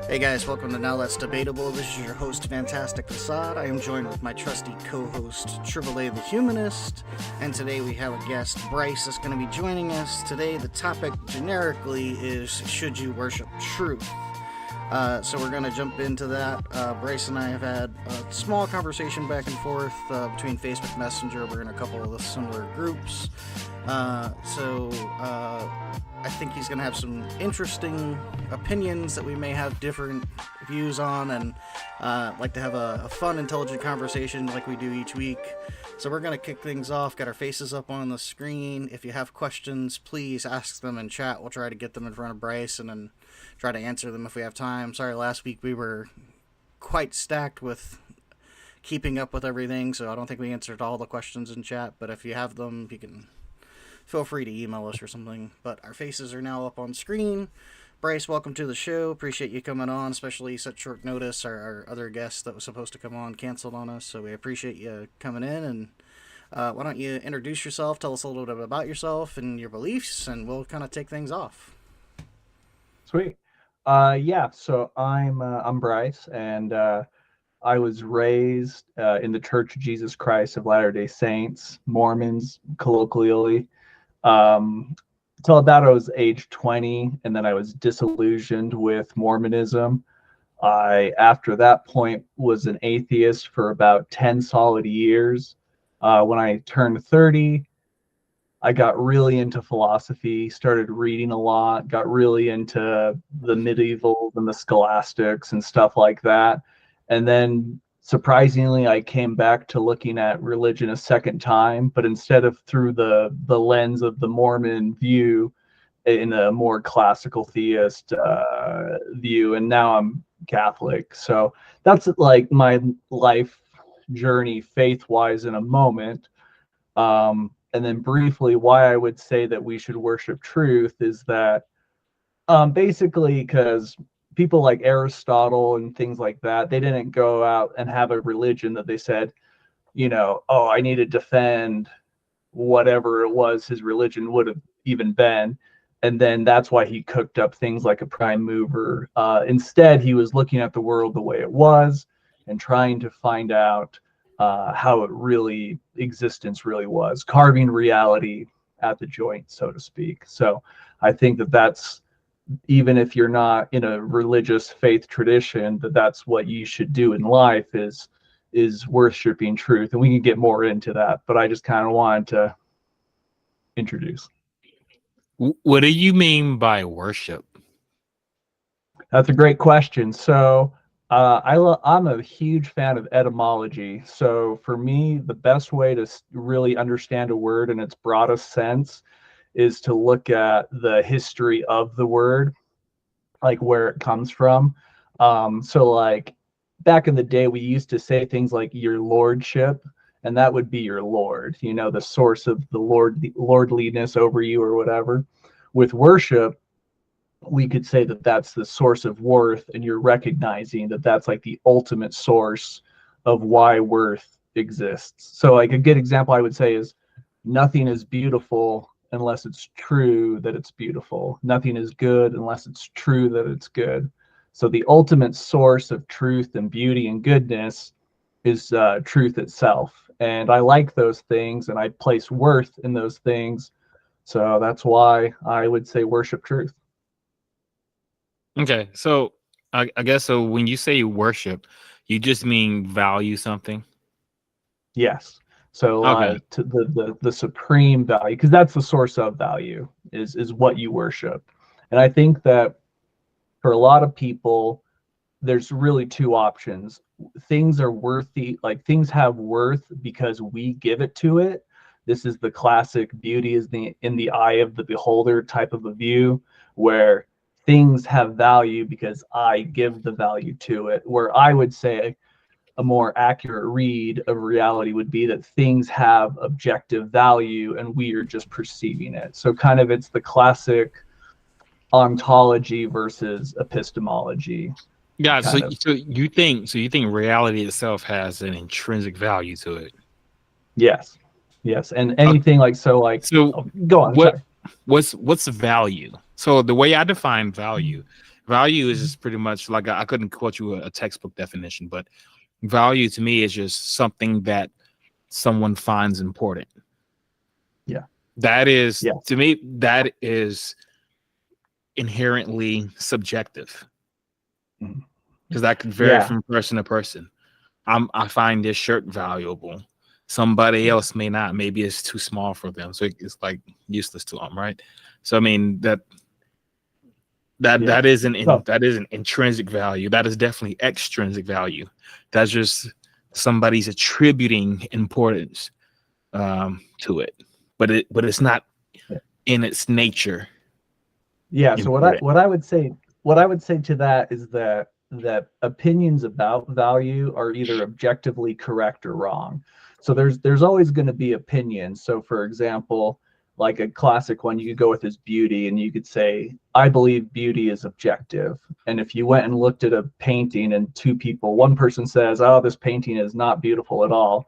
Hey guys, welcome to Now That's Debatable. This is your host, Fantastic Facade. I am joined with my trusty co-host, Triple A the Humanist, and today we have a guest, Bryce, that's going to be joining us. Today the topic generically is, should you worship truth? So we're going to jump into that. Bryce and I have had a small conversation back and forth between Facebook Messenger. We're in a couple of the similar groups. I think he's going to have some interesting opinions that we may have different views on, and like to have a fun, intelligent conversation like we do each week. So we're going to kick things off, got our faces up on the screen. If you have questions, please ask them in chat. We'll try to get them in front of Bryce and then try to answer them if we have time. Sorry, last week we were quite stacked with keeping up with everything, so I don't think we answered all the questions in chat, but if you have them, you can feel free to email us or something. But our faces are now up on screen. Bryce, welcome to the show. Appreciate you coming on, especially such short notice. Our other guest that was supposed to come on canceled on us, so we appreciate you coming in. And why don't you introduce yourself, tell us a little bit about yourself and your beliefs, and we'll kind of take things off. Sweet. So I'm Bryce, and I was raised in the Church of Jesus Christ of Latter-day Saints, Mormons, colloquially. Until about I was age 20, and then I was disillusioned with Mormonism. I, after that point, was an atheist for about 10 solid years. When I turned 30, I got really into philosophy, started reading a lot, got really into the medievals and the scholastics and stuff like that. And then surprisingly, I came back to looking at religion a second time, but instead of through the lens of the Mormon view, in a more classical theist view, and now I'm Catholic. So that's like my life journey faith-wise in a moment. And then briefly, why I would say that we should worship truth is that basically because people like Aristotle and things like that, they didn't go out and have a religion that they said, oh, I need to defend whatever it was his religion would have even been. And then that's why he cooked up things like a prime mover. Instead, he was looking at the world the way it was and trying to find out how existence really was, carving reality at the joint, so to speak. So I think that that's, even if you're not in a religious faith tradition, that's what you should do in life is worshiping truth. And we can get more into that, but I just kind of wanted to introduce. What do you mean by worship? That's a great question. So I'm a huge fan of etymology. So for me, the best way to really understand a word in its broadest sense is to look at the history of the word, like where it comes from. So like back in the day, we used to say things like your lordship, and that would be your lord, the source of the lordliness over you or whatever. With worship, we could say that that's the source of worth, and you're recognizing that that's like the ultimate source of why worth exists. So like a good example I would say is nothing is beautiful unless it's true that it's beautiful. Nothing is good unless it's true that it's good. So the ultimate source of truth and beauty and goodness is truth itself. And I like those things, and I place worth in those things. So that's why I would say worship truth. Okay, so I guess so when you say worship, you just mean value something? Yes. So Okay. to the supreme value, because that's the source of value, is what you worship. And I think that for a lot of people, there's really two options. Things are worthy, like things have worth because we give it to it. This is the classic beauty is in the eye of the beholder type of a view, where things have value because I give the value to it. Where I would say a more accurate read of reality would be that things have objective value and we are just perceiving it. So kind of it's the classic ontology versus epistemology. Yeah, so you think reality itself has an intrinsic value to it? Yes. And anything so go on. What's value? So the way I define value Value is just pretty much like I couldn't quote you a textbook definition, but value to me is just something that someone finds important. Yeah. That is to me, that is inherently subjective. Because that could vary from person to person. I find this shirt valuable. Somebody else may not. Maybe it's too small for them, so it's like useless to them, right? So I mean that is an intrinsic value. That is definitely extrinsic value. That's just somebody's attributing importance to it, but it's not in its nature. Yeah. So what I would say to that is that opinions about value are either objectively correct or wrong. So there's always going to be opinions. So for example, like a classic one you could go with is beauty, and you could say, I believe beauty is objective. And if you went and looked at a painting and one person says, oh, this painting is not beautiful at all,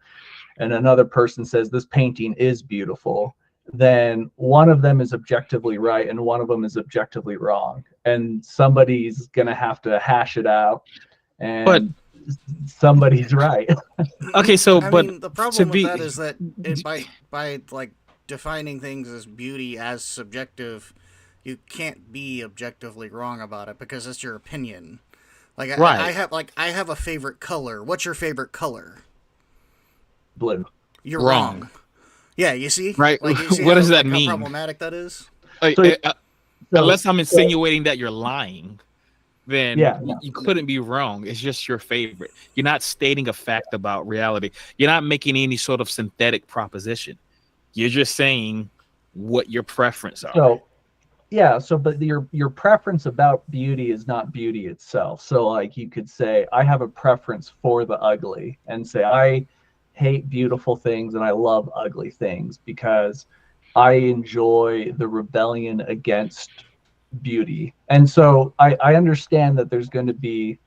and another person says this painting is beautiful, then one of them is objectively right and one of them is objectively wrong. And somebody's going to have to hash it out, and somebody's right. Okay, so the problem with that is that by like defining things as beauty as subjective, you can't be objectively wrong about it because it's your opinion. Like I have a favorite color. What's your favorite color? Blue. You're wrong. Yeah, you see? Right. Like, you see what does that how mean? problematic that is? Unless I'm insinuating that you're lying, then you couldn't be wrong. It's just your favorite. You're not stating a fact about reality. You're not making any sort of synthetic proposition. You're just saying what your preference are. But your preference about beauty is not beauty itself. So like you could say, I have a preference for the ugly, and say I hate beautiful things and I love ugly things because I enjoy the rebellion against beauty. And so I understand that there's going to be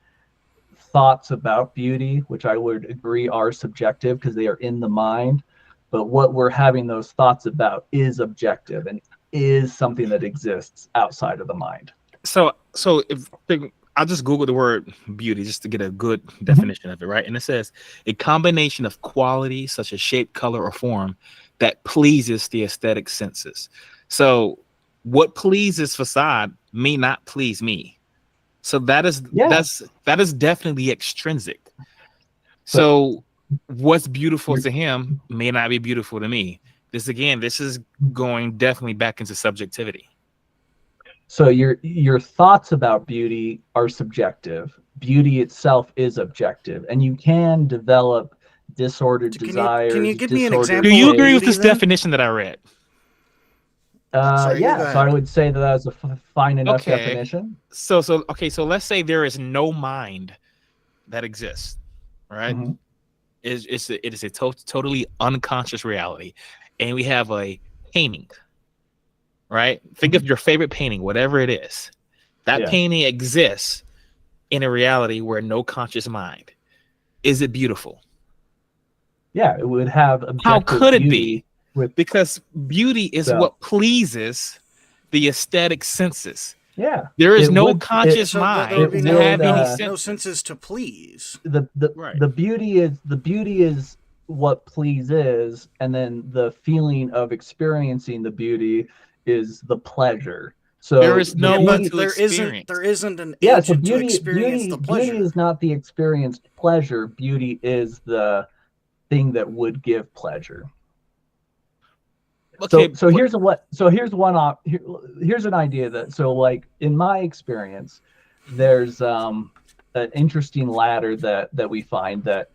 thoughts about beauty, which I would agree are subjective because they are in the mind. But what we're having those thoughts about is objective and is something that exists outside of the mind. So if I'll just Google the word beauty just to get a good definition of it, right? And it says a combination of qualities such as shape, color, or form that pleases the aesthetic senses. So what pleases facade may not please me. So that is definitely extrinsic. So what's beautiful to him may not be beautiful to me. This is going definitely back into subjectivity. So your thoughts about beauty are subjective. Beauty itself is objective, and you can develop disordered desires. Can you give me an example? Do you agree with this definition that I read? So I would say that's a fine enough definition. So let's say there is no mind that exists, right? Mm-hmm. It is a totally unconscious reality, and we have a painting, right? Think of your favorite painting, whatever it is. That painting exists in a reality where no conscious mind. Is it beautiful? Yeah, it would have objective. How could it be? Because beauty is what pleases the aesthetic senses. Yeah, there is no conscious mind to have any senses. No senses to please. The beauty is what please is, and then the feeling of experiencing the beauty is the pleasure. So there is no one to experience. There isn't an agent to experience the pleasure. Beauty is not the experienced pleasure. Beauty is the thing that would give pleasure. Okay, here's an idea like in my experience, there's an interesting ladder that we find that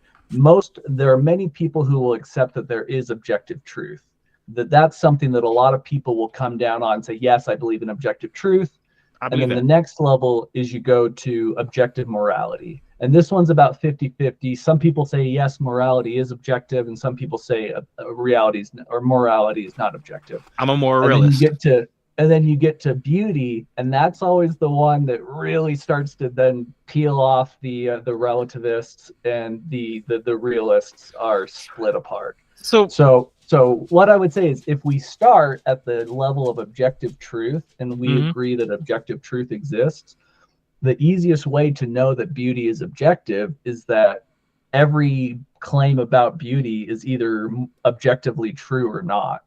there are many people who will accept that there is objective truth. That's something that a lot of people will come down on and say, yes, I believe in objective truth. And then the next level is you go to objective morality. And this one's about 50-50. Some people say, yes, morality is objective. And some people say morality is not objective. I'm a moralist. And then you get to beauty. And that's always the one that really starts to then peel off the relativists, and the realists are split apart. So what I would say is, if we start at the level of objective truth and we agree that objective truth exists, the easiest way to know that beauty is objective is that every claim about beauty is either objectively true or not.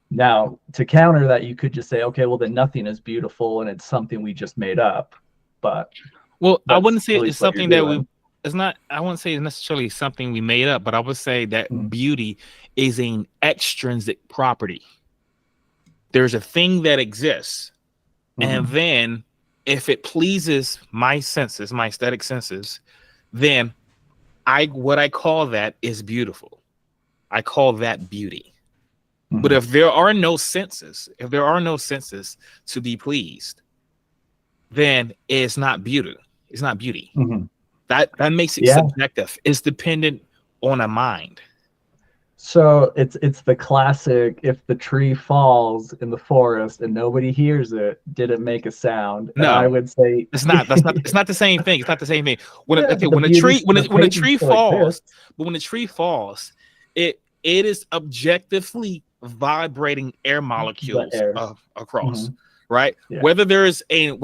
Now, to counter that, you could just say, okay, well, then nothing is beautiful and it's something we just made up. But well, I wouldn't say it's something that doing. it's not, I wouldn't say it's necessarily something we made up, but I would say that beauty is an extrinsic property. There's a thing that exists. And then if it pleases my senses, my aesthetic senses, then what I call that is beautiful. I call that beauty. But if there are no senses, to be pleased, then it's not beauty. It's not beauty. That makes it subjective. It's dependent on a mind. So it's the classic, if the tree falls in the forest and nobody hears it, did it make a sound? No, and I would say it's not. It's not the same thing. It's not the same thing. When a tree falls, but when the tree falls, it is objectively vibrating air molecules across, right? Whether there is an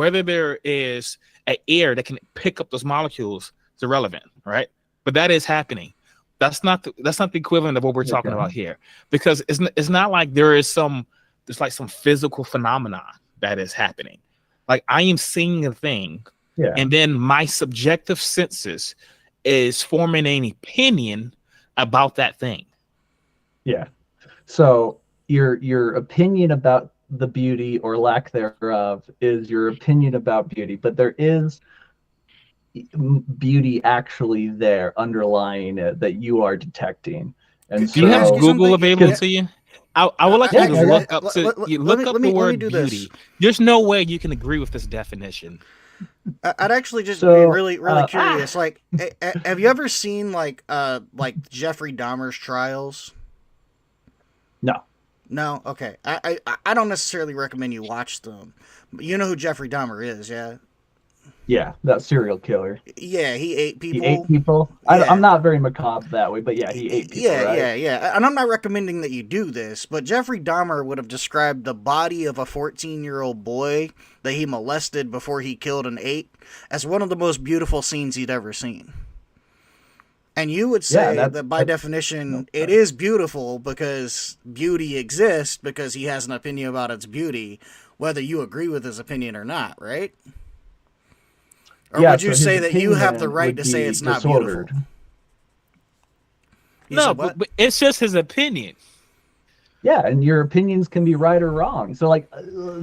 air that can pick up those molecules is irrelevant, right? But that is happening. That's not the equivalent of what we're talking about here, because it's not like there's like some physical phenomenon that is happening. Like I am seeing a thing, and then my subjective senses is forming an opinion about that thing. Yeah. So your opinion about the beauty or lack thereof is your opinion about beauty, but there is beauty actually there underlying it that you are detecting. And do you have Google available to you? I would like you to look up the word beauty. There's no way you can agree with this definition. I'd actually just be really curious. Like, have you ever seen like Jeffrey Dahmer's trials? No. Okay. I don't necessarily recommend you watch them. But you know who Jeffrey Dahmer is, yeah? Yeah, that serial killer. Yeah, he ate people. He ate people? Yeah. I'm not very macabre that way, but yeah, he ate people, Yeah. And I'm not recommending that you do this, but Jeffrey Dahmer would have described the body of a 14-year-old boy that he molested before he killed and ate as one of the most beautiful scenes he'd ever seen. And you would say that by definition, it is beautiful because beauty exists because he has an opinion about its beauty, whether you agree with his opinion or not, right? Or would you say that you have the right to say it's not beautiful? No, but it's just his opinion. Yeah, and your opinions can be right or wrong. So, like,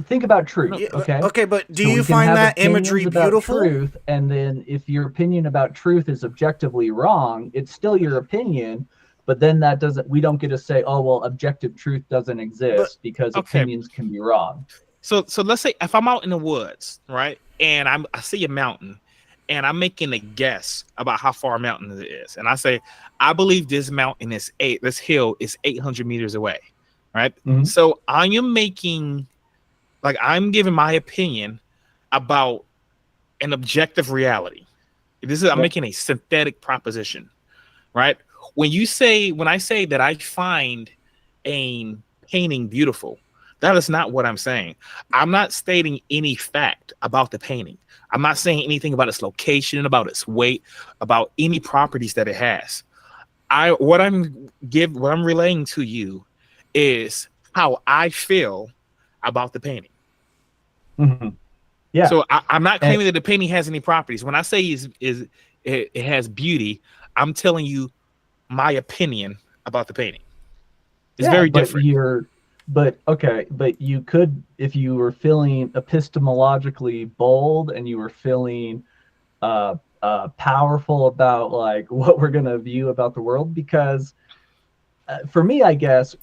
think about truth, okay? Okay, but do you find that imagery beautiful? Truth, and then if your opinion about truth is objectively wrong, it's still your opinion, but then we don't get to say, oh, well, objective truth doesn't exist because opinions can be wrong. So let's say if I'm out in the woods, right, and I see a mountain, and I'm making a guess about how far a mountain it is, and I say, I believe this mountain is this hill is 800 meters away. Right. So I'm giving my opinion about an objective reality. I'm making a synthetic proposition, right? When I say that I find a painting beautiful, that is not what I'm saying. I'm not stating any fact about the painting. I'm not saying anything about its location, about its weight, about any properties that it has. What I'm relaying to you is how I feel about the painting. Yeah. So I'm not claiming that the painting has any properties. When I say it has beauty, I'm telling you my opinion about the painting. It's very different. But you could, if you were feeling epistemologically bold and you were feeling powerful about like what we're going to view about the world, because for me, I guess,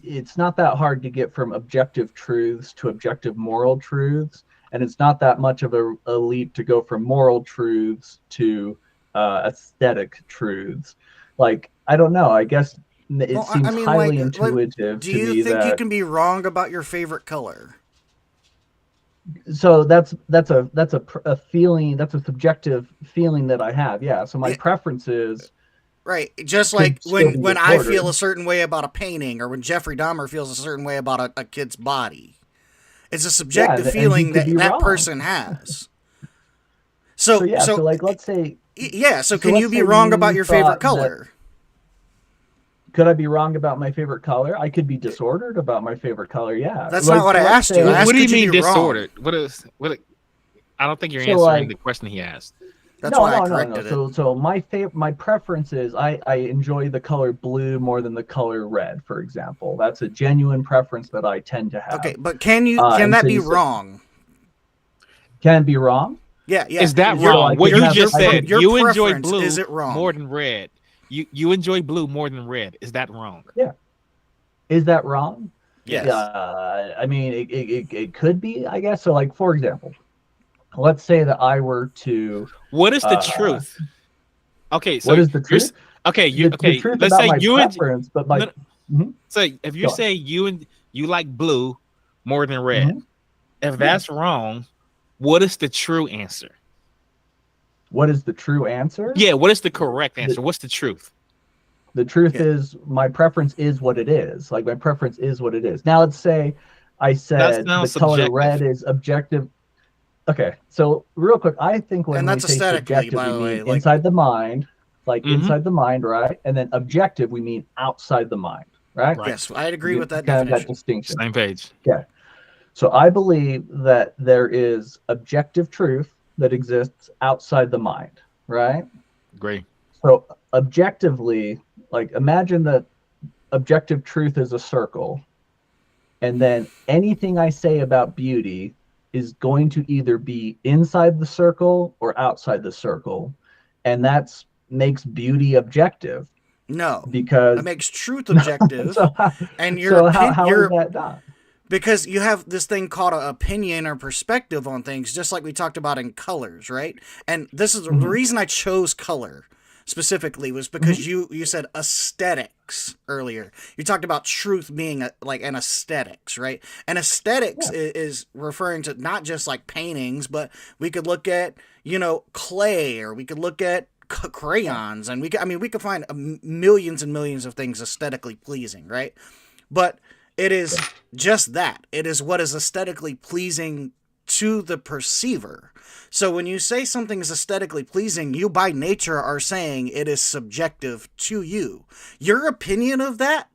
it's not that hard to get from objective truths to objective moral truths, and it's not that much of a leap to go from moral truths to aesthetic truths. Like, I don't know. I guess it seems highly intuitive to me. Do you think you can be wrong about your favorite color? So that's a feeling. That's a subjective feeling that I have. Yeah. So my preference is. Right, just like when I feel a certain way about a painting, or when Jeffrey Dahmer feels a certain way about a kid's body. It's a subjective feeling that person has. So yeah, so like let's say yeah. So so can let's you be say wrong you about your thought favorite that- color? Could I be wrong about my favorite color? I could be disordered about my favorite color. Yeah. That's not what I let's asked you. I say- asked, What do you could you mean be wrong? disordered? I don't think you're So, answering like- the question he asked. That's no, why I no, corrected it. So my preference is I enjoy the color blue more than the color red, for example. That's a genuine preference that I tend to have. Okay, but can and that so be you said- wrong? Can it be wrong? Yeah, yeah. Is that Your- wrong? I What could you have- just I said, could- your you enjoy preference, blue is it wrong? more than red. You enjoy blue more than red. Is that wrong? Is that wrong? Yes. I mean, it could be, I guess. So, like, for example, let's say that I were to. What is the truth? Okay, so What is the you're truth? okay. The truth Let's about say my you preference, but my. No, Mhm. So if you Go on. say you like blue more than red, Mhm. if that's wrong, what is the true answer? What is the true answer? Yeah, what is the correct answer? What's the truth? The truth Yeah. is my preference is what it is. Like my preference is what it is. Now let's say I said the sounds color subjective. red is objective. Okay, so real quick, I think when And we that's say aesthetically, subjective, by we the mean way, like- inside the mind, like Mhm. inside the mind, right? And then objective, we mean outside the mind, right? Right. Yes, I'd agree with that Kind of that definition. distinction. Same page. So I believe that there is objective truth that exists outside the mind, right? Agree. So objectively, like imagine that objective truth is a circle, and then anything I say about beauty is going to either be inside the circle or outside the circle, and that's makes beauty objective No, because that makes truth objective, so, and so how is that done? because you have this thing called an opinion or perspective on things, just like we talked about in colors, right? And this is the reason I chose color specifically was because you said aesthetics earlier. You talked about truth being like an aesthetics, right? And aesthetics is referring to not just like paintings, but we could look at, clay, or we could look at crayons, and we could find millions and millions of things aesthetically pleasing, right? But it is just that. It is what is aesthetically pleasing to the perceiver. So when you say something is aesthetically pleasing, you by nature are saying it is subjective to you. Your opinion of that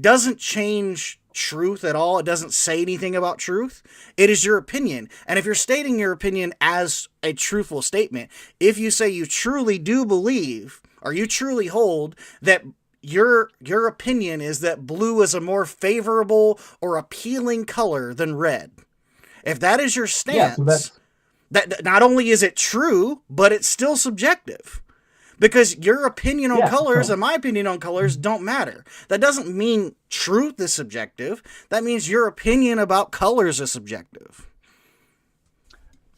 doesn't change truth at all. It doesn't say anything about truth. It is your opinion. And if you're stating your opinion as a truthful statement, if you say you truly do believe, or you truly hold that your opinion is that blue is a more favorable or appealing color than red, if that is your stance, that not only is it true, but it's still subjective. Because your opinion on colors and my opinion on colors don't matter. That doesn't mean truth is subjective. That means your opinion about colors is subjective.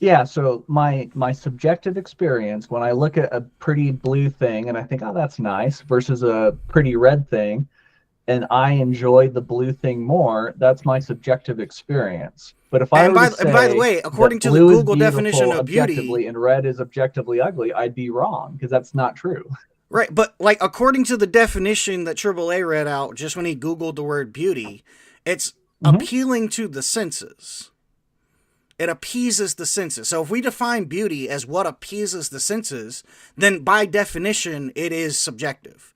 Yeah, so my subjective experience when I look at a pretty blue thing and I think, oh, that's nice, versus a pretty red thing, and I enjoy the blue thing more, that's my subjective experience. But if I were to say, and by the way, according to the blue is Google definition of beauty, objectively and red is objectively ugly, I'd be wrong because that's not true. Right, but like according to the definition that AAA read out just when he Googled the word beauty, it's appealing to the senses. It appeases the senses. So if we define beauty as what appeases the senses, then by definition it is subjective.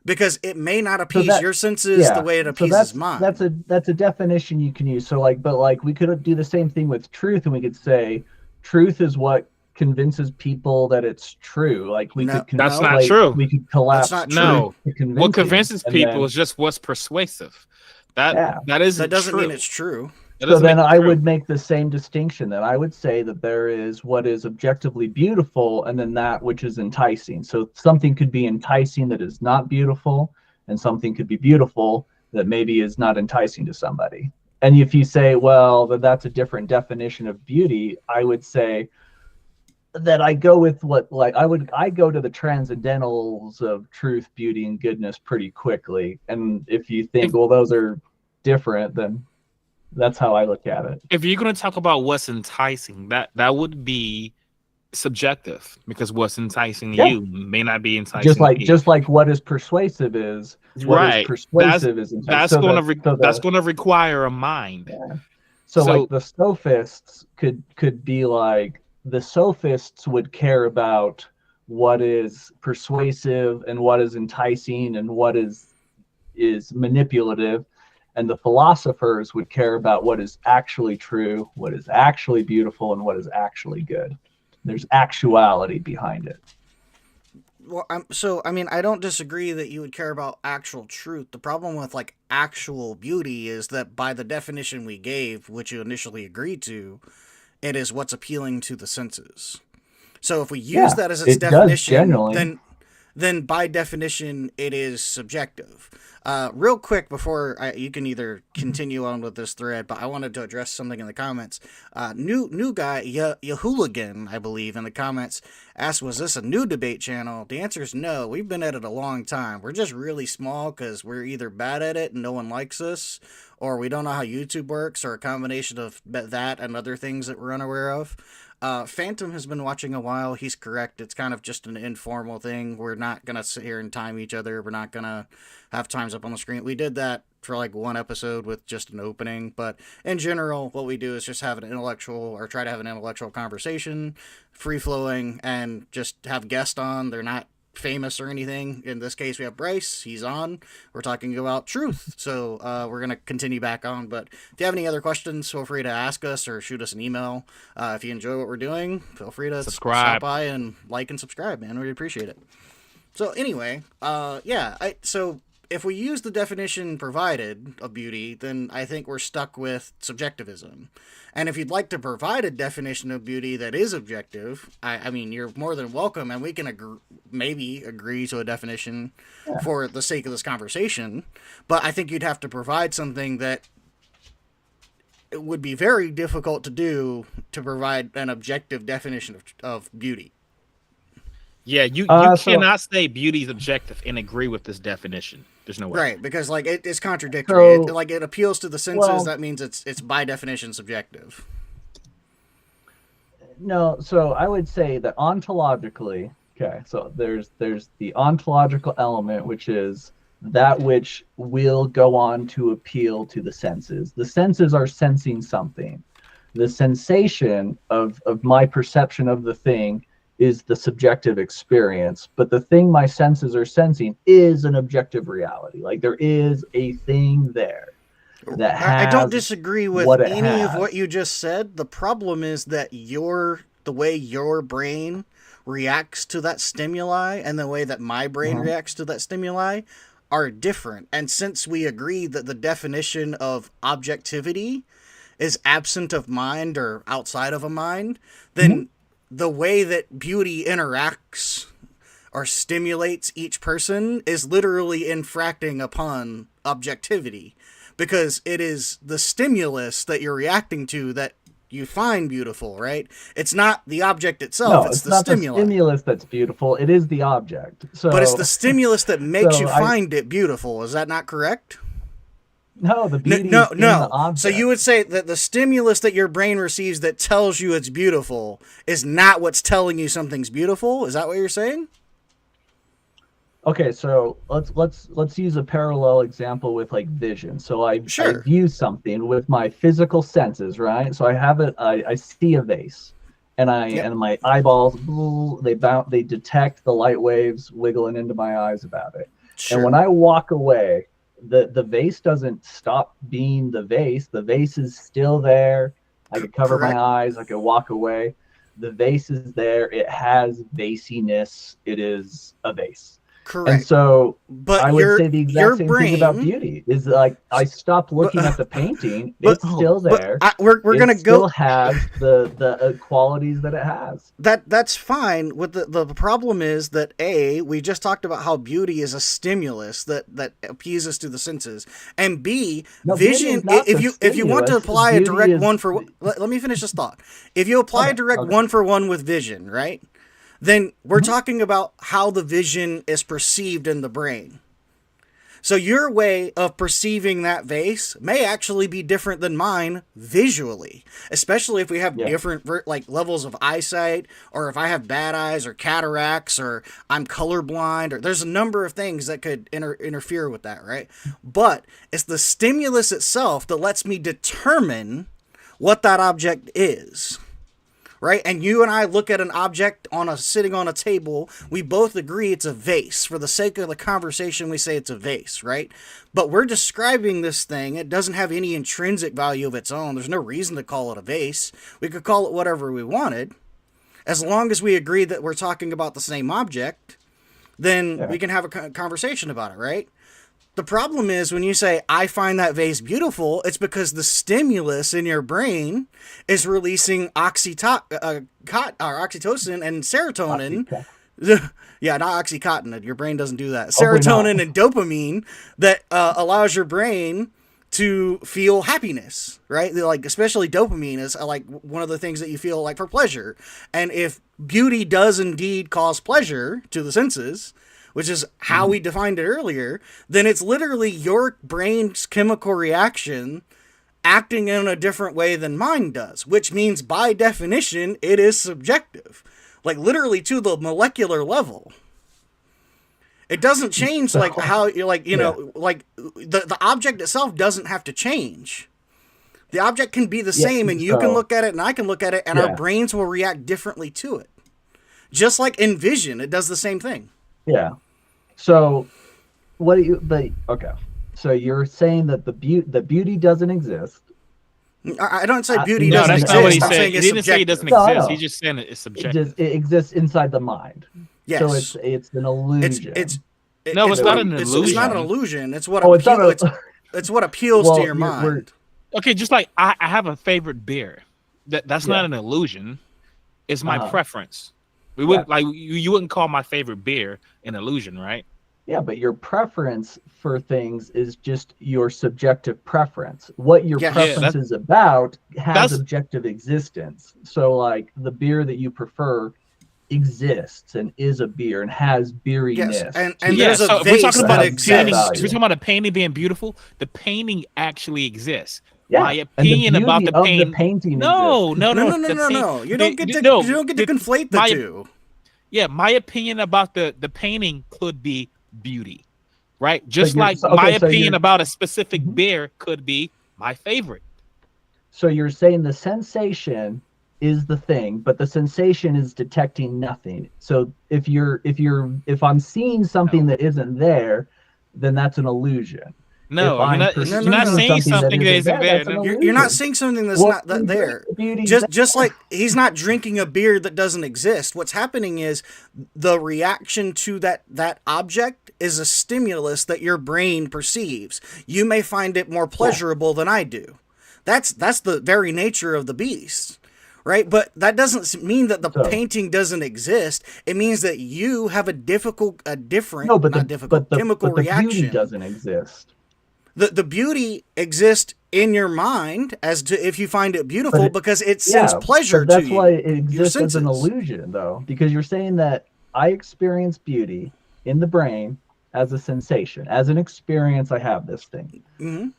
Because it may not appease your senses the way it appeases mine. That's a definition you can use. So like we could do the same thing with truth, and we could say truth is what convinces people that it's true. Like we could that's not true. We could collapse. That's not true. No. What convinces people is just what's persuasive. That doesn't true. mean it's true. So then I would make the same distinction. That I would say that there is what is objectively beautiful, and then that which is enticing. So something could be enticing that is not beautiful, and something could be beautiful that maybe is not enticing to somebody. And if you say, well, that's a different definition of beauty, I would say that I go with I go to the transcendentals of truth, beauty, and goodness pretty quickly. And if you think, well, those are different, then that's how I look at it. If you're going to talk about what's enticing, that would be subjective, because what's enticing you may not be enticing just like what is persuasive is right. Persuasive is enticing. That's going to require a mind. Yeah. So like the sophists could be like, the sophists would care about what is persuasive and what is enticing and what is manipulative, and the philosophers would care about what is actually true, what is actually beautiful, and what is actually good. There's actuality behind it. Well, I don't disagree that you would care about actual truth. The problem with like actual beauty is that by the definition we gave, which you initially agreed to, it is what's appealing to the senses. So if we use that as its definition, then by definition it is subjective. Real quick before you can either continue on with this thread, but I wanted to address something in the comments. New guy, Yahooligan, I believe, in the comments asked, was this a new debate channel? The answer is no. We've been at it a long time. We're just really small because we're either bad at it and no one likes us, or we don't know how YouTube works, or a combination of that and other things that we're unaware of. Phantom has been watching a while. He's correct. It's kind of just an informal thing. We're not going to sit here and time each other. We're not going to have times up on the screen. We did that for like one episode with just an opening. But in general, what we do is just have an intellectual, or try to have an intellectual conversation, free-flowing, and just have guests on. They're not famous or anything. In this case, we have Bryce. He's on. We're talking about truth. So we're going to continue back on. But if you have any other questions, feel free to ask us or shoot us an email. If you enjoy what we're doing, feel free to stop by and like and subscribe, man. We'd appreciate it. So anyway, so if we use the definition provided of beauty, then I think we're stuck with subjectivism. And if you'd like to provide a definition of beauty that is objective, I mean, you're more than welcome, and we can maybe agree to a definition for the sake of this conversation. But I think you'd have to provide something that it would be very difficult to do, to provide an objective definition of beauty. Yeah, you cannot say beauty is objective and agree with this definition. There's no way. Right, because like it's contradictory. It appeals to the senses. Well, that means it's by definition subjective. No, so I would say that ontologically, okay, so there's the ontological element, which is that which will go on to appeal to the senses. The senses are sensing something. The sensation of my perception of the thing is the subjective experience, but the thing my senses are sensing is an objective reality. Like there is a thing there that has. I don't disagree with any of what you just said. The problem is that the way your brain reacts to that stimuli and the way that my brain reacts to that stimuli are different. And since we agree that the definition of objectivity is absent of mind or outside of a mind, then the way that beauty interacts or stimulates each person is literally infracting upon objectivity, because it is the stimulus that you're reacting to that you find beautiful, right? It's not the object itself. No, it's the stimulus. The stimulus that's beautiful. It is the object. But it's the stimulus that makes you find it beautiful. Is that not correct? No, the beauty is in the object. So you would say that the stimulus that your brain receives that tells you it's beautiful is not what's telling you something's beautiful? Is that what you're saying? Okay, so let's use a parallel example with like vision. So I view something with my physical senses, right? So I have it. I see a vase, and and my eyeballs, they detect the light waves wiggling into my eyes about it. Sure. And when I walk away, the vase doesn't stop being the vase. The vase is still there. I could cover my eyes. I could walk away. The vase is there. It has vasiness. It is a vase. Correct. And so I would say the exact same thing about beauty is like I stopped looking at the painting. It's still there. We're going to go. It still has the qualities that it has. That's fine. With the problem is that we just talked about how beauty is a stimulus that appeases to the senses, and vision. If you want to apply a direct one for one, let me finish this thought. If you apply a direct one for one with vision, right? Then we're talking about how the vision is perceived in the brain. So your way of perceiving that vase may actually be different than mine visually, especially if we have different like levels of eyesight, or if I have bad eyes or cataracts, or I'm colorblind, or there's a number of things that could interfere with that, right? But it's the stimulus itself that lets me determine what that object is. right? And you and I look at an object sitting on a table. We both agree it's a vase. For the sake of the conversation, we say it's a vase, right? But we're describing this thing. It doesn't have any intrinsic value of its own. There's no reason to call it a vase. We could call it whatever we wanted. As long as we agree that we're talking about the same object, then we can have a conversation about it, right? The problem is when you say, I find that vase beautiful, it's because the stimulus in your brain is releasing oxytocin and serotonin. Yeah, not Oxycontin. Your brain doesn't do that. Serotonin and dopamine that allows your brain to feel happiness, right? Like, especially dopamine is like one of the things that you feel like for pleasure. And if beauty does indeed cause pleasure to the senses, which is how we defined it earlier, then it's literally your brain's chemical reaction acting in a different way than mine does, which means by definition, it is subjective. Like literally to the molecular level. It doesn't change like how you're like, you know, like the object itself doesn't have to change. The object can be the same and you can look at it and I can look at it and our brains will react differently to it. Just like in vision, it does the same thing. Yeah. So what do you, okay. So you're saying that the beauty doesn't exist. I don't say beauty doesn't exist. Not what he said. He didn't say it doesn't exist. He's just saying it's subjective. It exists inside the mind. Yes. So it's an illusion. It's not an illusion. It's not an illusion. It's what it's what appeals to your mind. Okay, just like I have a favorite beer. That's not an illusion. It's my preference. We wouldn't like you wouldn't call my favorite beer an illusion, right? Yeah, but your preference for things is just your subjective preference. What your preference is about has objective existence. So like the beer that you prefer exists and is a beer and has beeriness. Yes, and there's a vase that exists. We're talking about a painting being beautiful. The painting actually exists. Yeah. My opinion about the painting. No. You don't get to conflate the two. Yeah, my opinion about the painting could be beauty, right? Just like my opinion about a specific beer could be my favorite. So you're saying the sensation is the thing, but the sensation is detecting nothing. So if I'm seeing something that isn't there, then that's an illusion. No, you're not saying something that isn't there. You're not saying something that's not there. Just like he's not drinking a beer that doesn't exist. What's happening is the reaction to that object is a stimulus that your brain perceives. You may find it more pleasurable than I do. That's the very nature of the beast. Right, but that doesn't mean that the painting doesn't exist. It means that you have a different chemical reaction. The beauty doesn't exist. The beauty exists in your mind as to if you find it beautiful because it sends pleasure to you. That's why it exists as an illusion, though, because you're saying that I experience beauty in the brain as a sensation, as an experience. I have this thing,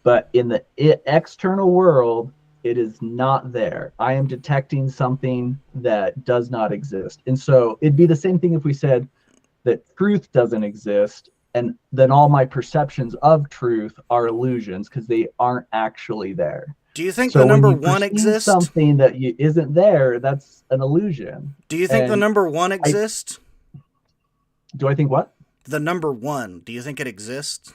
but in the external world, it is not there. I am detecting something that does not exist. And so it'd be the same thing if we said that truth doesn't exist, and then all my perceptions of truth are illusions because they aren't actually there. Do you think the number one exists? Something that isn't there, that's an illusion. Do you think the number one exists? Do I think what? The number one. Do you think it exists?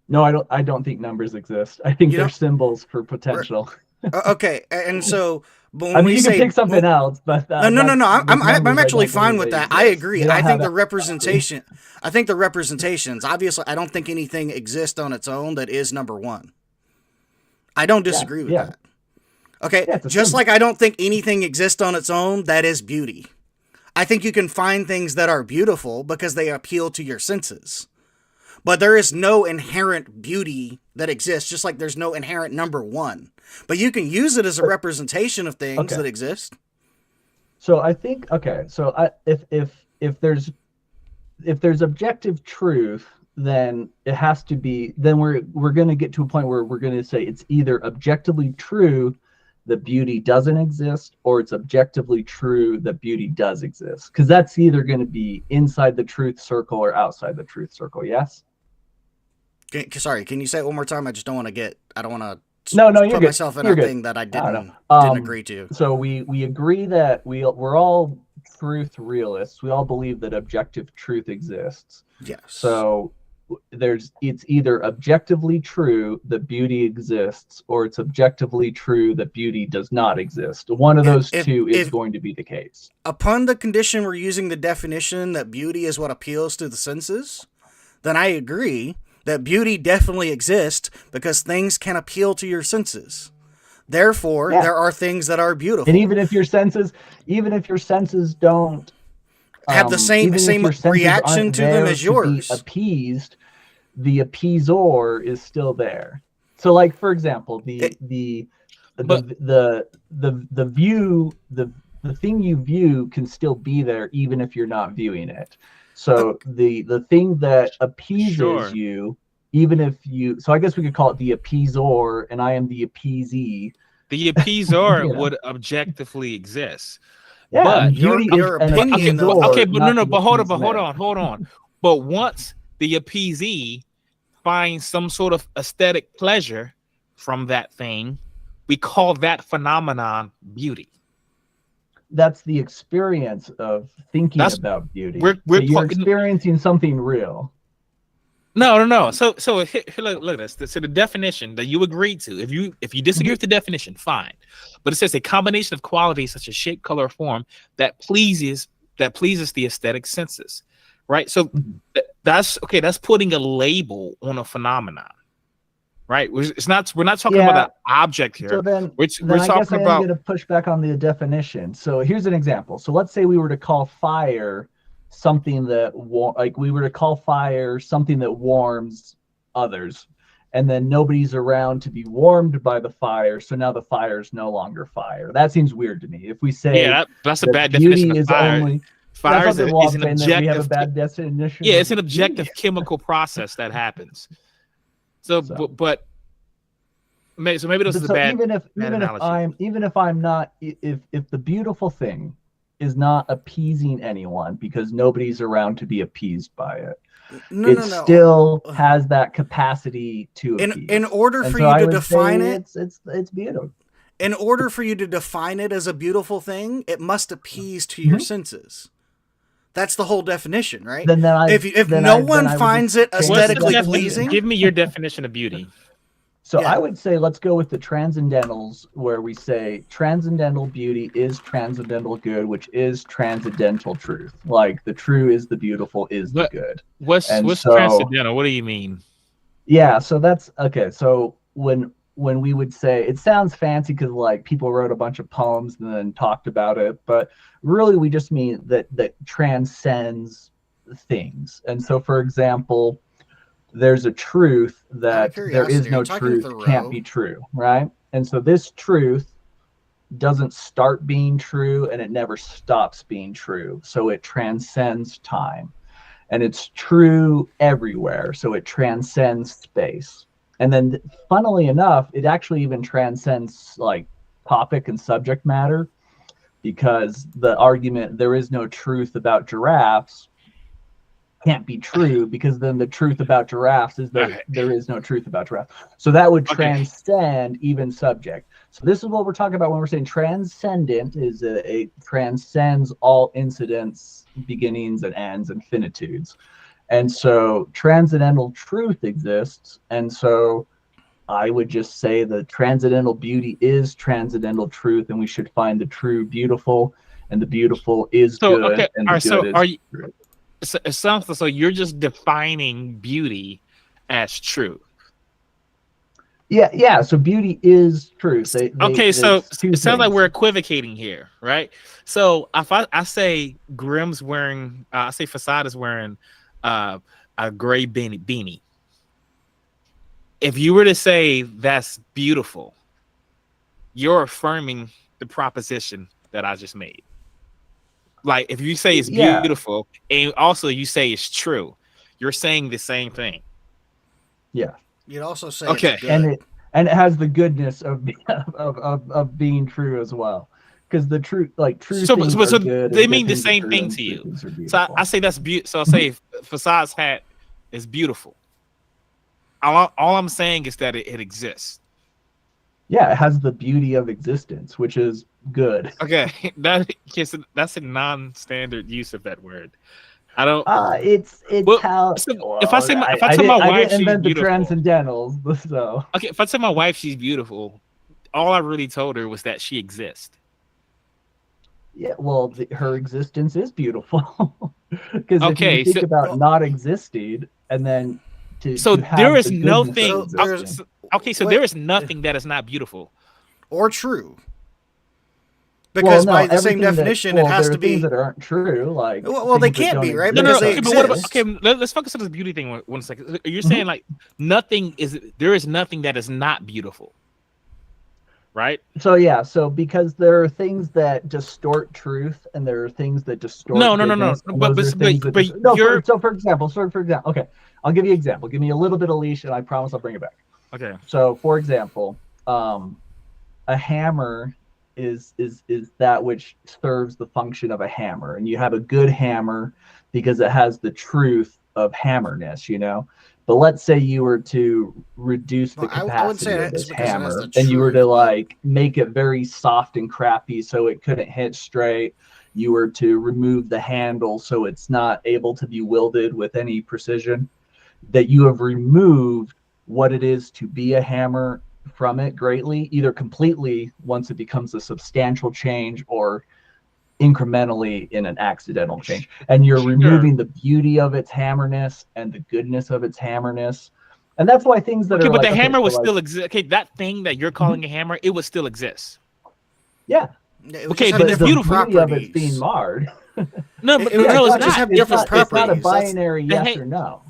No, I don't. I don't think numbers exist. I think they're symbols for potential. Okay, and so but when you can pick something else, but no. I'm actually fine with that. I agree. I think the representation. I think the representations. Obviously, I don't think anything exists on its own that is number one. I don't disagree with that. Okay, just like I don't think anything exists on its own that is beauty. I think you can find things that are beautiful because they appeal to your senses. But there is no inherent beauty that exists, just like there's no inherent number one. But you can use it as a representation of things that exist. So I think so if there's objective truth, then it has to be. Then we're going to get to a point where we're going to say it's either objectively true that beauty doesn't exist, or it's objectively true that beauty does exist. Because that's either going to be inside the truth circle or outside the truth circle. Yes. Sorry, can you say it one more time? I just don't want to No, you're put good. myself in You're a good. thing that I didn't Um, agree to. So we agree that we're all truth realists. We all believe that objective truth exists. Yes. So it's either objectively true that beauty exists, or it's objectively true that beauty does not exist. One of those two is going to be the case. Upon the condition we're using the definition that beauty is what appeals to the senses, then I agree that beauty definitely exists because things can appeal to your senses. Therefore, there are things that are beautiful. And even if your senses don't have the same reaction to them as yours, be appeased, the appeasor is still there. So, like, for example, the thing you view can still be there even if you're not viewing it. So the thing that appeases you, even if you, so I guess we could call it the appeasor, and I am the appeasee. The appeasor would objectively exist. Yeah, but your opinion. But hold on. But once the appeasee finds some sort of aesthetic pleasure from that thing, we call that phenomenon beauty. That's the experience of thinking about beauty. You're experiencing something real. No. So look at this. So the definition that you agreed to, if you disagree with the definition, fine. But it says a combination of qualities such as shape, color, or form that pleases the aesthetic senses, right? So that's okay. That's putting a label on a phenomenon, right? We're not talking about an object here. So then we're talking about. I'm going to push back on the definition. So here's an example. So let's say we were to call fire something that warms others, and then nobody's around to be warmed by the fire, so now the fire is no longer fire. That seems weird to me. If we say that's a bad definition of fire. Fire is an objective. We have a bad definition. Yeah, it's an objective chemical process that happens. But maybe this is a bad. Even if I'm not, if the beautiful thing is not appeasing anyone because nobody's around to be appeased by it, it still has that capacity to appease. In order for you to define it, it's beautiful. In order for you to define it as a beautiful thing, it must appease to your senses. That's the whole definition, right? If no one finds it aesthetically pleasing, give me your definition of beauty. So I would say let's go with the transcendentals, where we say transcendental beauty is transcendental good, which is transcendental truth. Like the true is the beautiful is the good. What's transcendental? What do you mean? Yeah, so that's okay. So when we would say, it sounds fancy because like people wrote a bunch of poems and then talked about it, but really we just mean that transcends things. And so, for example, there's a truth that there is no truth can't be true, right? And so this truth doesn't start being true and it never stops being true. So it transcends time, and it's true everywhere. So it transcends space. And then funnily enough, it actually even transcends like topic and subject matter, because the argument there is no truth about giraffes can't be true, because then the truth about giraffes is that there is no truth about giraffes. So that would transcend even subject. So this is what we're talking about when we're saying transcendent is it transcends all incidents, beginnings and ends, and finitudes. And so transcendental truth exists. And so I would just say the transcendental beauty is transcendental truth, and we should find the true beautiful, and the beautiful is good. And the good is true. It sounds so you're just defining beauty as true. Yeah. So beauty is truth. So it sounds like we're equivocating here, right? So if I say Grimm's wearing, I say Facade is wearing a gray beanie. If you were to say that's beautiful, you're affirming the proposition that I just made. Like if you say it's beautiful and also you say it's true, you're saying the same thing. Yeah. You'd also say okay, it's good. and it has the goodness of being true as well, because the truth, like true. So good, they mean the same thing to you. So I say that's beautiful. So I say Facade's hat is beautiful. All I'm saying is that it exists. Yeah, it has the beauty of existence, which is good. Okay, that's a non-standard use of that word. I don't. It's Well, how. so if I Well, say my, if I I tell my didn't wife she's invent the beautiful, transcendentals, so okay, if I tell my wife she's beautiful, all I really told her was that she exists. yeah. Well, her existence is beautiful because if you Okay, think so about Well, not existing and then so to there have is the goodness of so nothing. there's existing. Okay, so wait, there is nothing that is not beautiful. or true. Well, Because no, by the same everything that definition, it well, has there are to things be. that aren't true, like Well, they things that can't don't be, right? No, no, Because no. exist they are Okay, but what about? true. exist. Okay, let's focus on this beauty thing one second. You're Mhm. saying like nothing is there is nothing that is not beautiful, right? So yeah, so because there are things that distort truth and there are things that No, distort no, no, no. goodness, and those are things that But no. you're For example, okay, I'll give you an example. Give me a little bit of leash, and I promise I'll bring it back. okay. So, for example, a hammer is that which serves the function of a hammer, and you have a good hammer because it has the truth of hammerness, you know. But let's say you were to reduce the Well, I would say capacity of it's this because it has the hammer and you were truth, to but like make it very soft and crappy so it couldn't hit straight. You were to remove the handle so it's not able to be wielded with any precision. That you have removed what it is to be a hammer from it greatly, either completely once it becomes a substantial change or incrementally in an accidental change. And you're Sure. removing the beauty of its hammerness and the goodness of its hammerness. And that's why things that Okay, are but like, the okay, hammer so would like, still exist. Okay, that thing that you're calling a hammer, it would still exist. yeah, it would Okay, just have then but it's the different beautiful. beauty of it's being properties. marred. No, It, but it, would- Yeah, no, it it's would just not. have it's different not it's not a properties. That's binary yes or no.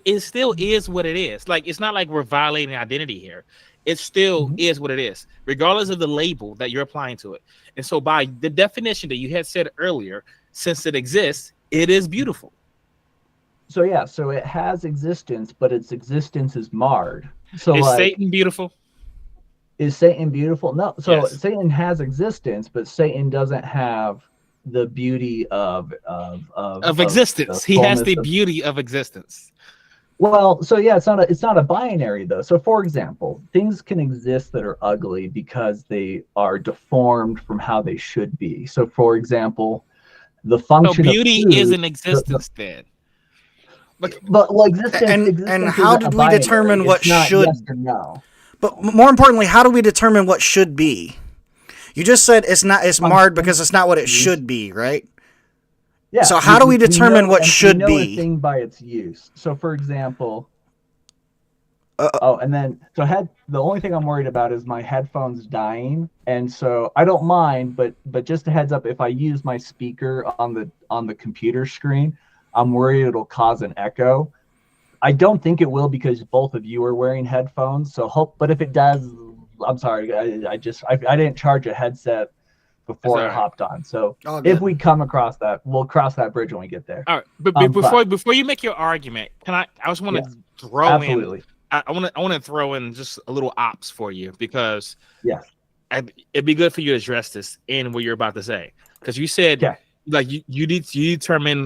It still is what it is. Like it's not like we're violating identity here. It still Mhm. is what it is, regardless of the label that you're applying to it. And so, by the definition that you had said earlier, since it exists, it is beautiful. So yeah, so it has existence, but its existence is marred. So Is like, Satan beautiful? is Satan beautiful? No. So Yes. Satan has existence, but Satan doesn't have the beauty Of of the existence. He has fullness the of. beauty of existence. Well, so yeah, it's not a binary though. So for example, things can exist that are ugly because they are deformed from how they should be. So for example, the So function of beauty is food, an existence then. Like but well, existence and existence how isn't a did we binary. determine what It's not yes should? or no. But more importantly, how do we determine what should be? You just said it's not. It's marred Function, because it's not what it use. should be, right? Yeah, So how do we determine what we should know a be? thing by its use. So for example, Uh, and then the only thing I'm worried about is my headphones dying, and so I don't mind, but just a heads up, if I use my speaker on the computer screen, I'm worried it'll cause an echo. I don't think it will because both of you are wearing headphones. So hope, but if it does, I'm sorry. I didn't charge a headset before all I right. hopped on. So All if good. we come across that, we'll cross that bridge when we get there. All right, but But before you make your argument, can I just want to yes, throw absolutely. in I want to throw in just a little ops for you because Yes. it'd be good for you to address this in what you're about to say because you said Okay. like you determine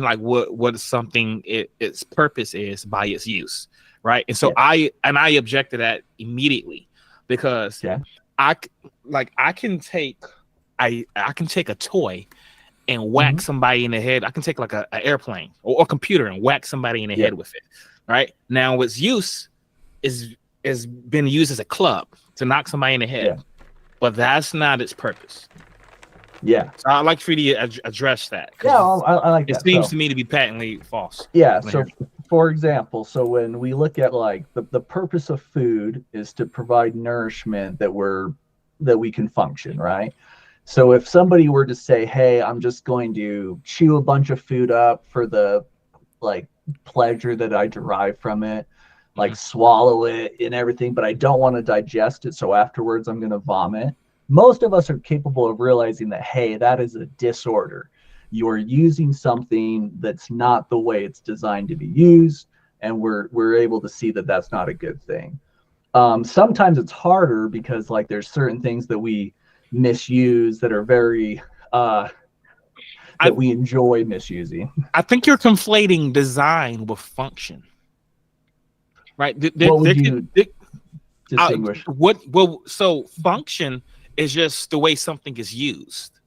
like what something its purpose is by its use, right? And so Yeah. I object to that immediately because Okay. I can take a toy and whack somebody in the head. I can take like an airplane or a computer and whack somebody in the head with it. Right now, its use is been used as a club to knock somebody in the head, but that's not its purpose. Yeah. So I'd like for you to address that. Yeah, I like that. It seems to me to be patently false. Yeah. So, for example, so when we look at like the purpose of food is to provide nourishment that we can function, right? So if somebody were to say, "Hey, I'm just going to chew a bunch of food up for the like pleasure that I derive from it, like swallow it and everything, but I don't want to digest it, so afterwards I'm going to vomit." Most of us are capable of realizing that, hey, that is a disorder. You are using something that's not the way it's designed to be used, and we're able to see that that's not a good thing. Sometimes it's harder because like there's certain things that we misuse that are very that we enjoy misusing. I think you're conflating design with function, right? What would you distinguish? So function is just the way something is used,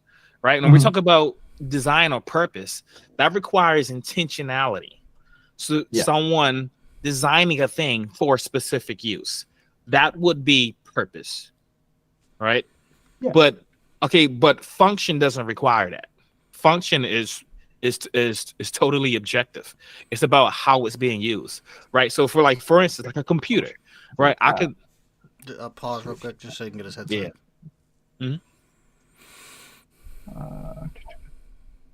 right? And when we talk about design or purpose, that requires intentionality. So someone designing a thing for a specific use, that would be purpose, right? Yeah. But function doesn't require that. Function is totally objective. It's about how it's being used, right? So for instance, like a computer, right? I could pause real quick just so you can get his headset. Yeah. Mm-hmm.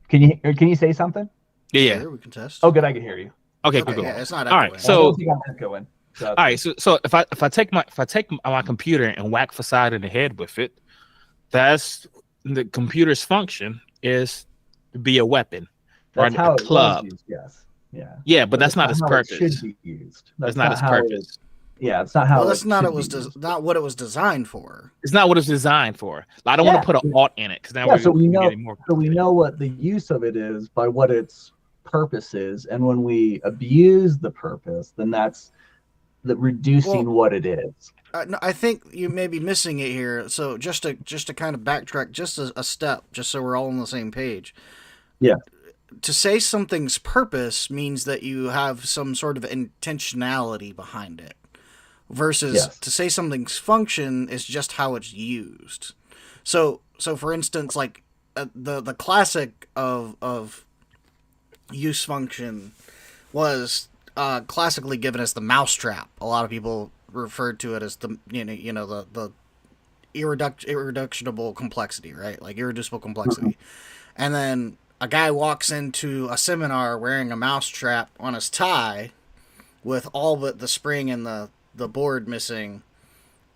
Can you say something? Yeah. Sure, we can test. Oh, good. I can hear you. Okay, cool. Yeah, it's not all right. echoing. So I don't think I'm echoing. all right. So if I take my computer and whack Facade in the head with it, that's the computer's function is to be a weapon. That's or how a club. it was used, yes. Yeah. Yeah, but that's not its how purpose. It should be used. That's not its purpose. It's not how. Well, that's not not what it was designed for. It's not what it's designed for. I don't want to put an alt in it because now we getting know what the use of it is by what its purpose is, and when we abuse the purpose, then that's reducing what it is. No, I think you may be missing it here. So just to kind of backtrack just a step, just so we're all on the same page. Yeah. To say something's purpose means that you have some sort of intentionality behind it, versus to say something's function is just how it's used. So for instance, like the classic of use function was classically given as the mousetrap. A lot of people referred to it as the irreducible complexity, right? Like irreducible complexity. And then a guy walks into a seminar wearing a mousetrap on his tie with all but the spring and the board missing,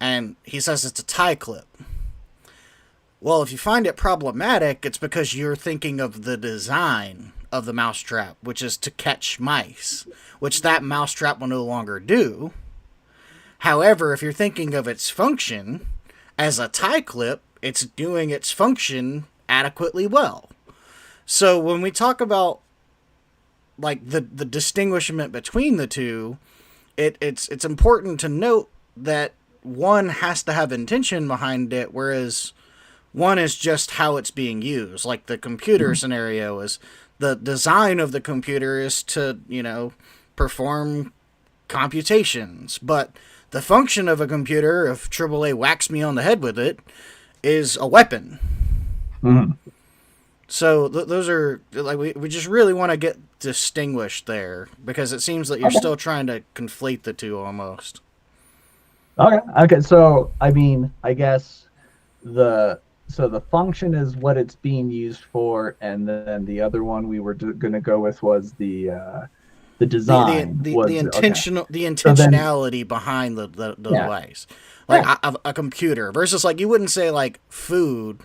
and he says it's a tie clip. Well, if you find it problematic, it's because you're thinking of the design of the mousetrap, which is to catch mice, which that mousetrap will no longer do. However, if you're thinking of its function as a tie clip, it's doing its function adequately well. So when we talk about like the distinguishment between the two, it's important to note that one has to have intention behind it, whereas one is just how it's being used. Like the computer scenario is the design of the computer is to, perform computations, but the function of a computer, if AAA whacks me on the head with it, is a weapon. Mm-hmm. So those are like we just really want to get distinguished there, because it seems that you're still trying to conflate the two almost. Okay. So I mean, I guess the function is what it's being used for, and then the other one we were going to go with was the design, the intentionality behind the device, like a computer versus like you wouldn't say like food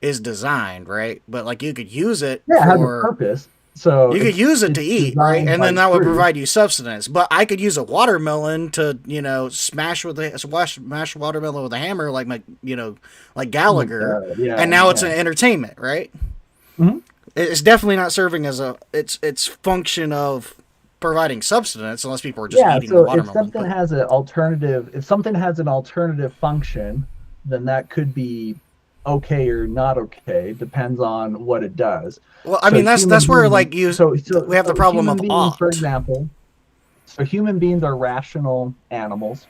is designed, right? But like you could use it for have a purpose. So you could use it to eat, right? And then that would provide you substance. But I could use a watermelon to, smash watermelon with a hammer, like like Gallagher, and now it's an entertainment, right? Mm-hmm. It's definitely not serving as its function of providing substance, unless people are just eating the watermelon. If something has an alternative function, then that could be okay or not okay, depends on what it does. Well, I mean that's where like we have the problem of ought. For example, so human beings are rational animals.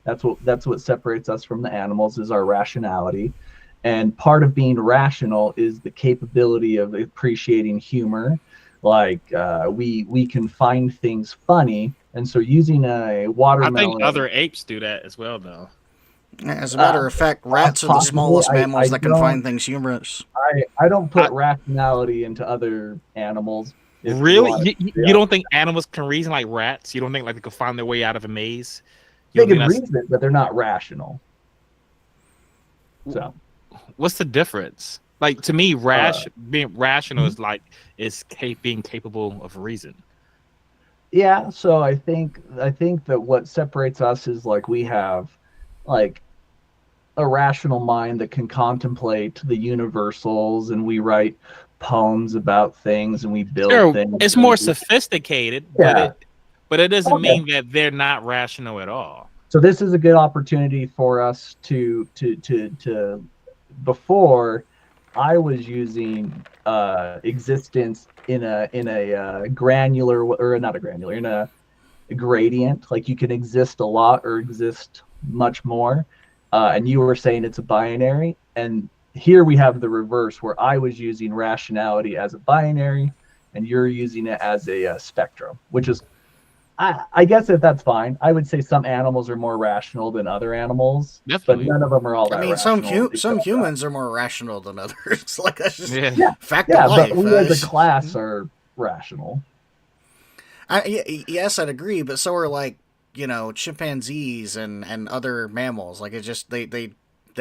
That's what separates us from the animals, is our rationality. And part of being rational is the capability of appreciating humor. Like we can find things funny, and so using a watermelon. I think other apes do that as well, though. As a matter of fact, rats are the smallest mammals that can find things humorous. I don't put rationality into other animals. Really? You don't think animals can reason like rats? You don't think like they can find their way out of a maze? They can reason, but they're not rational. So, what's the difference? Like to me, being rational is being capable of reason. Yeah. So I think that what separates us is like we have like a rational mind that can contemplate the universals, and we write poems about things, and we build things. It's more sophisticated, but it doesn't mean that they're not rational at all. So this is a good opportunity for us to before I was using existence in a granular, or not a granular, in a gradient. Like you can exist a lot or exist much more, and you were saying it's a binary, and here we have the reverse, where I was using rationality as a binary and you're using it as a spectrum, which is, I guess if that's fine. I would say some animals are more rational than other animals, Definitely. but none of them are all that I mean, rational. some humans are more rational than others. Like that's just Yeah. fact Yeah, of life. but we as a class are rational. Yes, I'd agree, but so are like, chimpanzees and other mammals. Like it's just they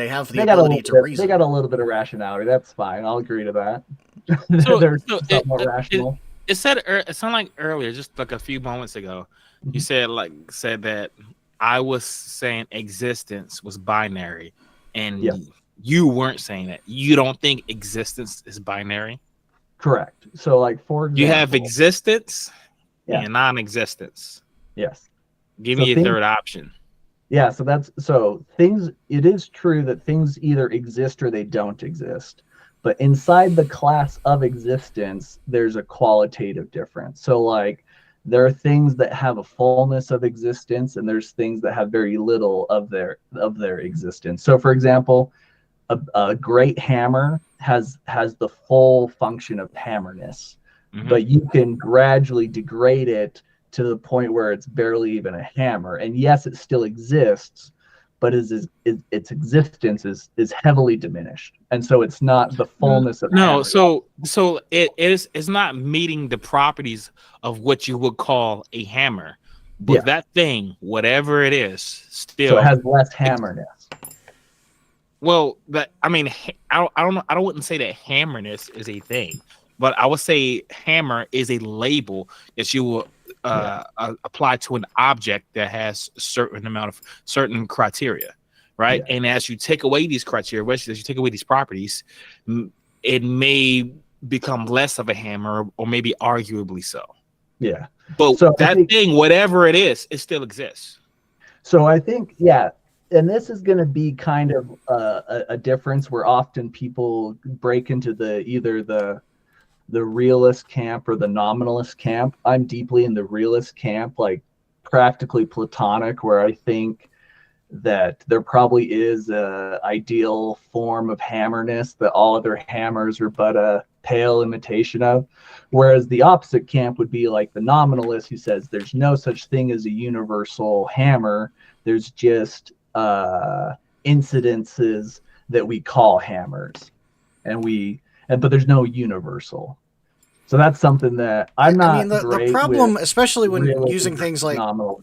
have the ability to reason. They got a little bit of rationality. That's fine. I'll agree to that. So, They're so somewhat more rational. it sounded like earlier, just like a few moments ago, you said that I was saying existence was binary, and Yeah. you weren't saying that. You don't think existence is binary? Correct. So, like, for example, You have existence Yeah. and non-existence. Yes. Give So me a third option. Yeah, so things, it is true that things either exist or they don't exist. But inside the class of existence, there's a qualitative difference. So like there are things that have a fullness of existence and there's things that have very little of their existence. So for example, a great hammer has the full function of hammerness, but you can gradually degrade it to the point where it's barely even a hammer. And yes, it still exists, but its existence is heavily diminished, and so it's not the fullness of no. hammer. So it's not meeting the properties of what you would call a hammer, but that thing, whatever it is, still so it has less hammerness. Well, I mean, I don't know. I wouldn't say that hammerness is a thing, but I would say hammer is a label that you will apply to an object that has a certain criteria, right? Yeah. And as you take away these criteria, as you take away these properties, it may become less of a hammer, or maybe arguably so. Yeah. But thing, whatever it is, it still exists. So I think, yeah, and this is going to be kind of a difference where often people break into either the realist camp or the nominalist camp. I'm deeply in the realist camp, like practically Platonic, where I think that there probably is a ideal form of hammerness that all other hammers are but a pale imitation of. Whereas the opposite camp would be like the nominalist, who says there's no such thing as a universal hammer. There's just incidences that we call hammers, but there's no universal. So that's something that I'm not. I mean, the problem, especially when using things like nominal.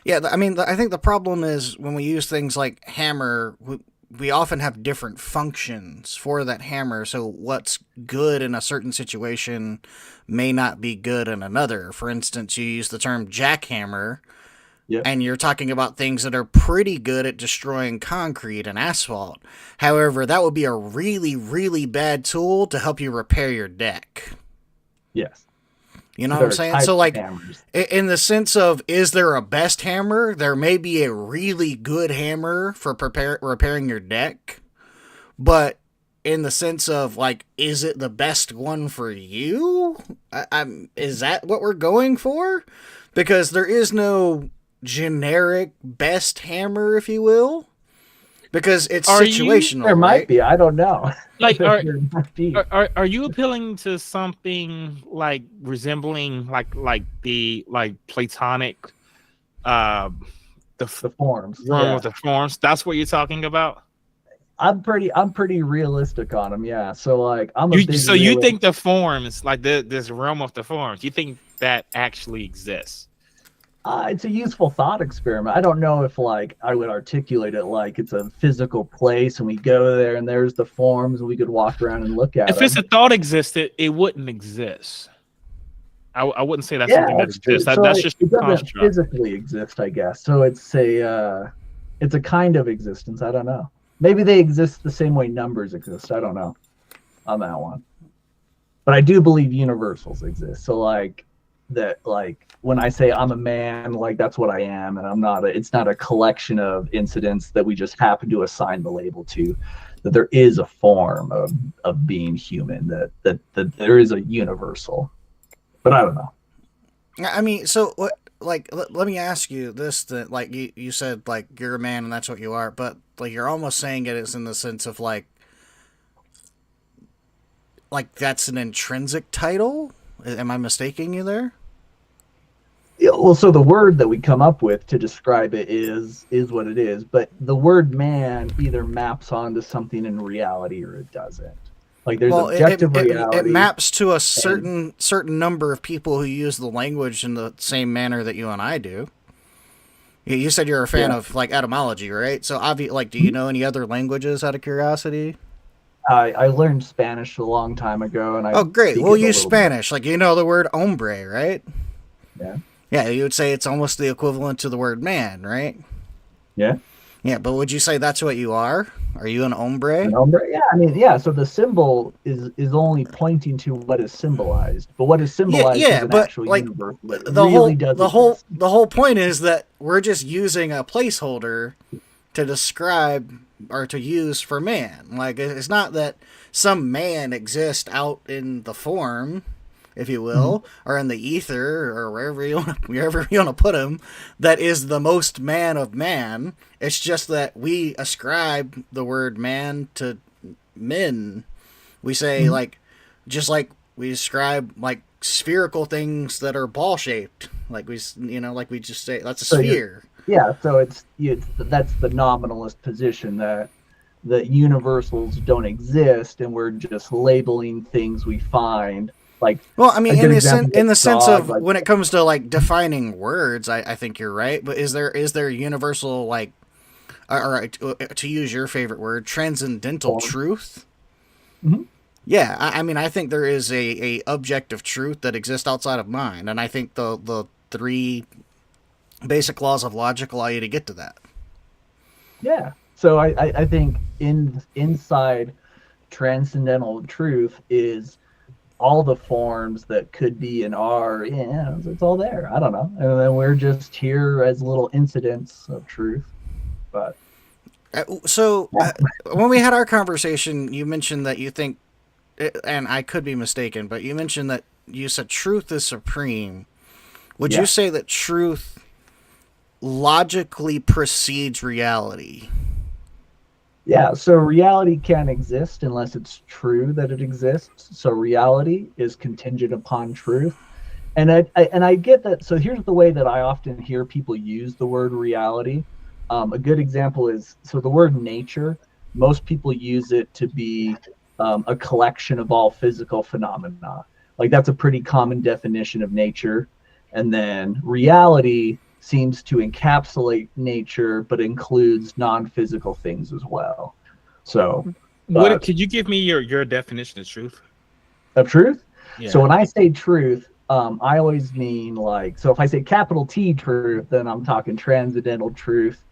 Yeah, I mean, I think the problem is when we use things like hammer, we often have different functions for that hammer. So what's good in a certain situation may not be good in another. For instance, you use the term jackhammer, and you're talking about things that are pretty good at destroying concrete and asphalt. However, that would be a really, really bad tool to help you repair your deck. Yes. You know what I'm saying? So, like, in the sense of, is there a best hammer? There may be a really good hammer for repairing your deck. But in the sense of, like, is it the best one for you? Is that what we're going for? Because there is no generic best hammer, if you will. Because it's situational. There might be. I don't know. Like, are you appealing to something like resembling like the Platonic, the forms, realm of the forms? That's what you're talking about. I'm pretty realistic on them. Yeah. So like you think the forms, like this realm of the forms, you think that actually exists? It's a useful thought experiment. I don't know if like I would articulate it like it's a physical place and we go there and there's the forms and we could walk around and look at them. If it's a thought existed, it wouldn't exist. I wouldn't say that's something that exists. That's just it doesn't physically exist, I guess. So it's a kind of existence. I don't know. Maybe they exist the same way numbers exist. I don't know on that one. But I do believe universals exist. So like that like when I say I'm a man, like that's what I am, and I'm not it's not a collection of incidents that we just happen to assign the label to. That there is a form of being human, that there is a universal. But I don't know. I mean, so what? Like, let me ask you this: that like you said, like you're a man and that's what you are, but like you're almost saying it is in the sense of like that's an intrinsic title. Am I mistaking you there? Yeah, well, so the word that we come up with to describe it is what it is, but the word man either maps onto something in reality or it doesn't. Like there's objective reality. It maps to a certain number of people who use the language in the same manner that you and I do. You said you're a fan of like etymology, right? So do you know any other languages out of curiosity? I learned Spanish a long time ago, and oh great, we'll use Spanish. Like you know the word hombre, right? Yeah. Yeah, you would say it's almost the equivalent to the word man, right? Yeah. Yeah, but would you say that's what you are? Are you an hombre? An hombre? Yeah, I mean, yeah. So the symbol is only pointing to what is symbolized, but what is symbolized is an actual like, universe. The whole point is that we're just using a placeholder to describe or to use for man. Like it's not that some man exists out in the form, if you will, or in the ether, or wherever you want to put him, that is the most man of man. It's just that we ascribe the word man to men. We say just like we ascribe like spherical things that are ball shaped. Like we just say that's a sphere. Yeah, so that's the nominalist position that universals don't exist, and we're just labeling things we find. Like, well, I mean, in the sense of like, when it comes to like defining words, I think you're right. But is there universal like, or to use your favorite word, transcendental truth? Mm-hmm. Yeah, I mean, I think there is a objective truth that exists outside of mind, and I think the three basic laws of logic allow you to get to that. Yeah. So I think inside transcendental truth is all the forms that could be and are, it's all there. I don't know. And then we're just here as little incidents of truth. But when we had our conversation, you mentioned that you think, and I could be mistaken, but you mentioned that you said truth is supreme. Would you say that truth logically precedes reality? Yeah, so reality can't exist unless it's true that it exists. So reality is contingent upon truth. And I get that. So here's the way that I often hear people use the word reality. A good example is, so the word nature, most people use it to be a collection of all physical phenomena. Like that's a pretty common definition of nature. And then reality seems to encapsulate nature, but includes non-physical things as well. So, could you give me your definition of truth? Of truth? Yeah. So when I say truth, I always mean like, so if I say capital T truth, then I'm talking transcendental truth.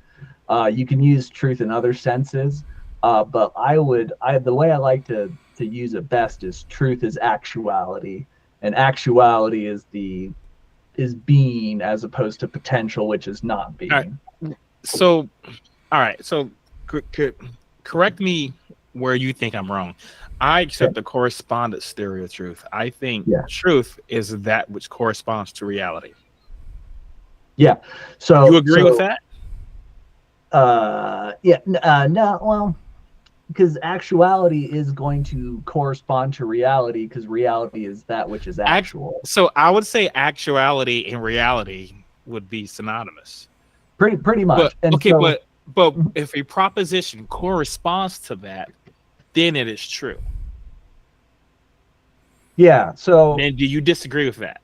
You can use truth in other senses, but the way I like to use it best is truth is actuality, and actuality is being as opposed to potential, which is not being. All right. So correct me where you think I'm wrong. I accept the correspondence theory of truth. I think truth is that which corresponds to reality. Yeah. So you agree with that? No. Well, because actuality is going to correspond to reality, because reality is that which is actual. So I would say actuality and reality would be synonymous. Pretty much. But if a proposition corresponds to that, then it is true. Yeah. So. And do you disagree with that?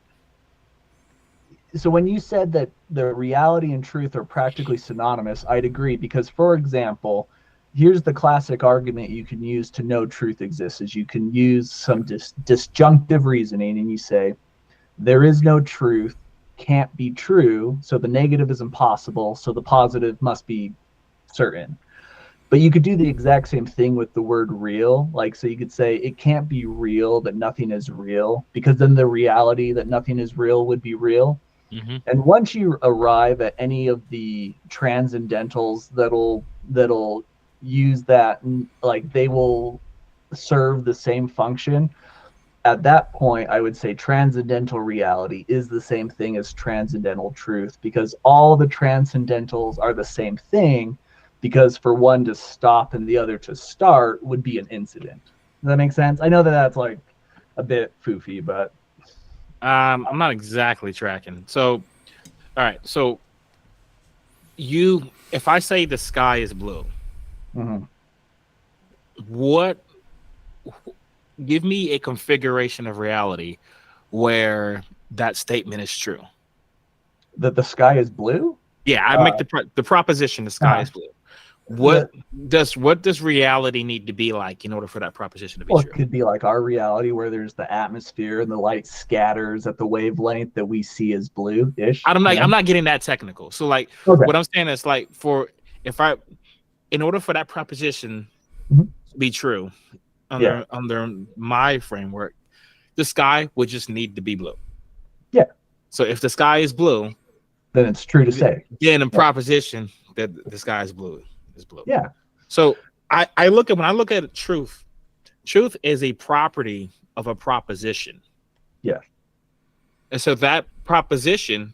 So when you said that the reality and truth are practically synonymous, I'd agree, because, for example, here's the classic argument you can use to know truth exists, is you can use some disjunctive reasoning, and you say, there is no truth, can't be true, so the negative is impossible, so the positive must be certain. But you could do the exact same thing with the word real. Like, so you could say it can't be real that nothing is real, because then the reality that nothing is real would be real. Mm-hmm. And once you arrive at any of the transcendentals that'll use that, like they will serve the same function. At that point, I would say transcendental reality is the same thing as transcendental truth, because all the transcendentals are the same thing, because for one to stop and the other to start would be an incident. Does that make sense? I know that that's like a bit foofy, but I'm not exactly tracking. So, all right. So if I say the sky is blue, what? Give me a configuration of reality where that statement is true. That the sky is blue? Yeah, I make the proposition the sky is blue. What does reality need to be like in order for that proposition to be true? It could be like our reality where there's the atmosphere and the light scatters at the wavelength that we see as blue-ish. I'm not getting that technical. So like what I'm saying is like in order for that proposition to be true under my framework, the sky would just need to be blue. Yeah. So if the sky is blue, then it's true to say. Then in proposition that the sky is blue. Yeah. So when I look at truth is a property of a proposition. Yeah. And so that proposition,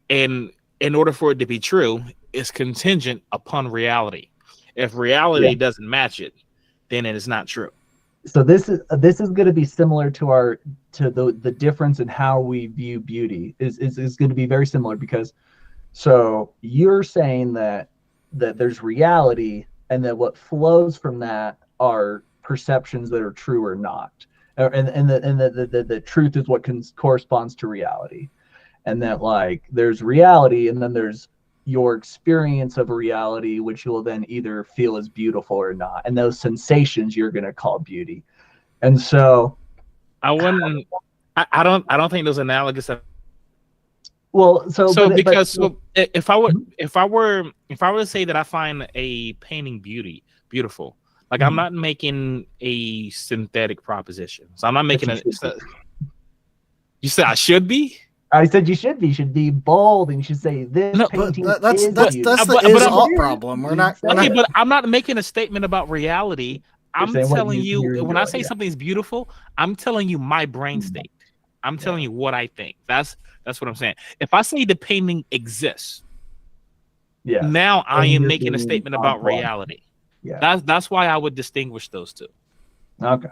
in order for it to be true, is contingent upon reality. If reality doesn't match it, then it is not true. So this is going to be similar to the difference in how we view beauty is going to be very similar, because so you're saying that there's reality, and that what flows from that are perceptions that are true or not, and the truth is what corresponds to reality, and that like there's reality, and then there's your experience of reality, which you will then either feel as beautiful or not, and those sensations you're going to call beauty. And so I don't think those analogous. Well, if I were to say that I find a painting beautiful, like I'm not making a synthetic proposition. So I'm not making you said I should be? I said you should be bold, and you should say this painting that's is the alt problem. We're not okay, but I'm not making a statement about reality. I'm telling you, when I say something's beautiful, I'm telling you my brain state. I'm telling you what I think. That's what I'm saying. If I say the painting exists, now I am making a statement about reality. Yeah, that's why I would distinguish those two. Okay.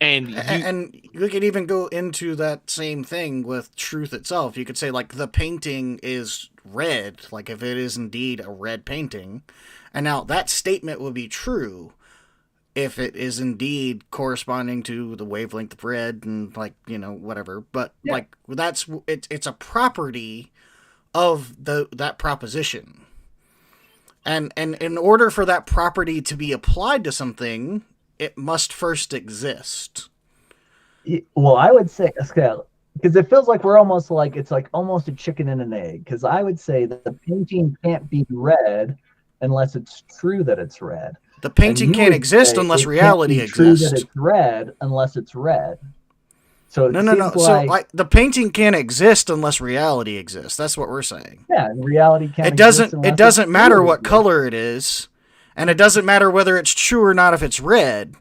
And we could even go into that same thing with truth itself. You could say like the painting is red, like if it is indeed a red painting, and now that statement would be true if it is indeed corresponding to the wavelength of red and like, whatever. But like it's a property of that proposition. And in order for that property to be applied to something, it must first exist. Well, I would say, because it feels like we're almost like it's like almost a chicken and an egg. Because I would say that the painting can't be red unless it's true that it's red. The painting can't exist unless reality exists. True that it's red unless it's red. So no. So the painting can't exist unless reality exists. That's what we're saying. Yeah, reality can't. It doesn't matter what color it is, and it doesn't matter whether it's true or not if it's red.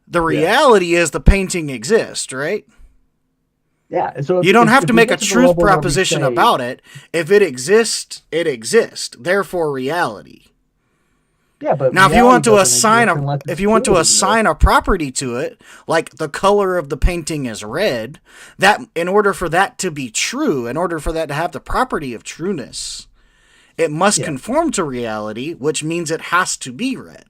The reality is the painting exists, right? Yeah. So you don't have to make a truth proposition about it. If it exists, it exists. Therefore, reality. Yeah, but now if you want to assign a property to it, like the color of the painting is red, that in order for that to be true, in order for that to have the property of trueness, it must conform to reality, which means it has to be red.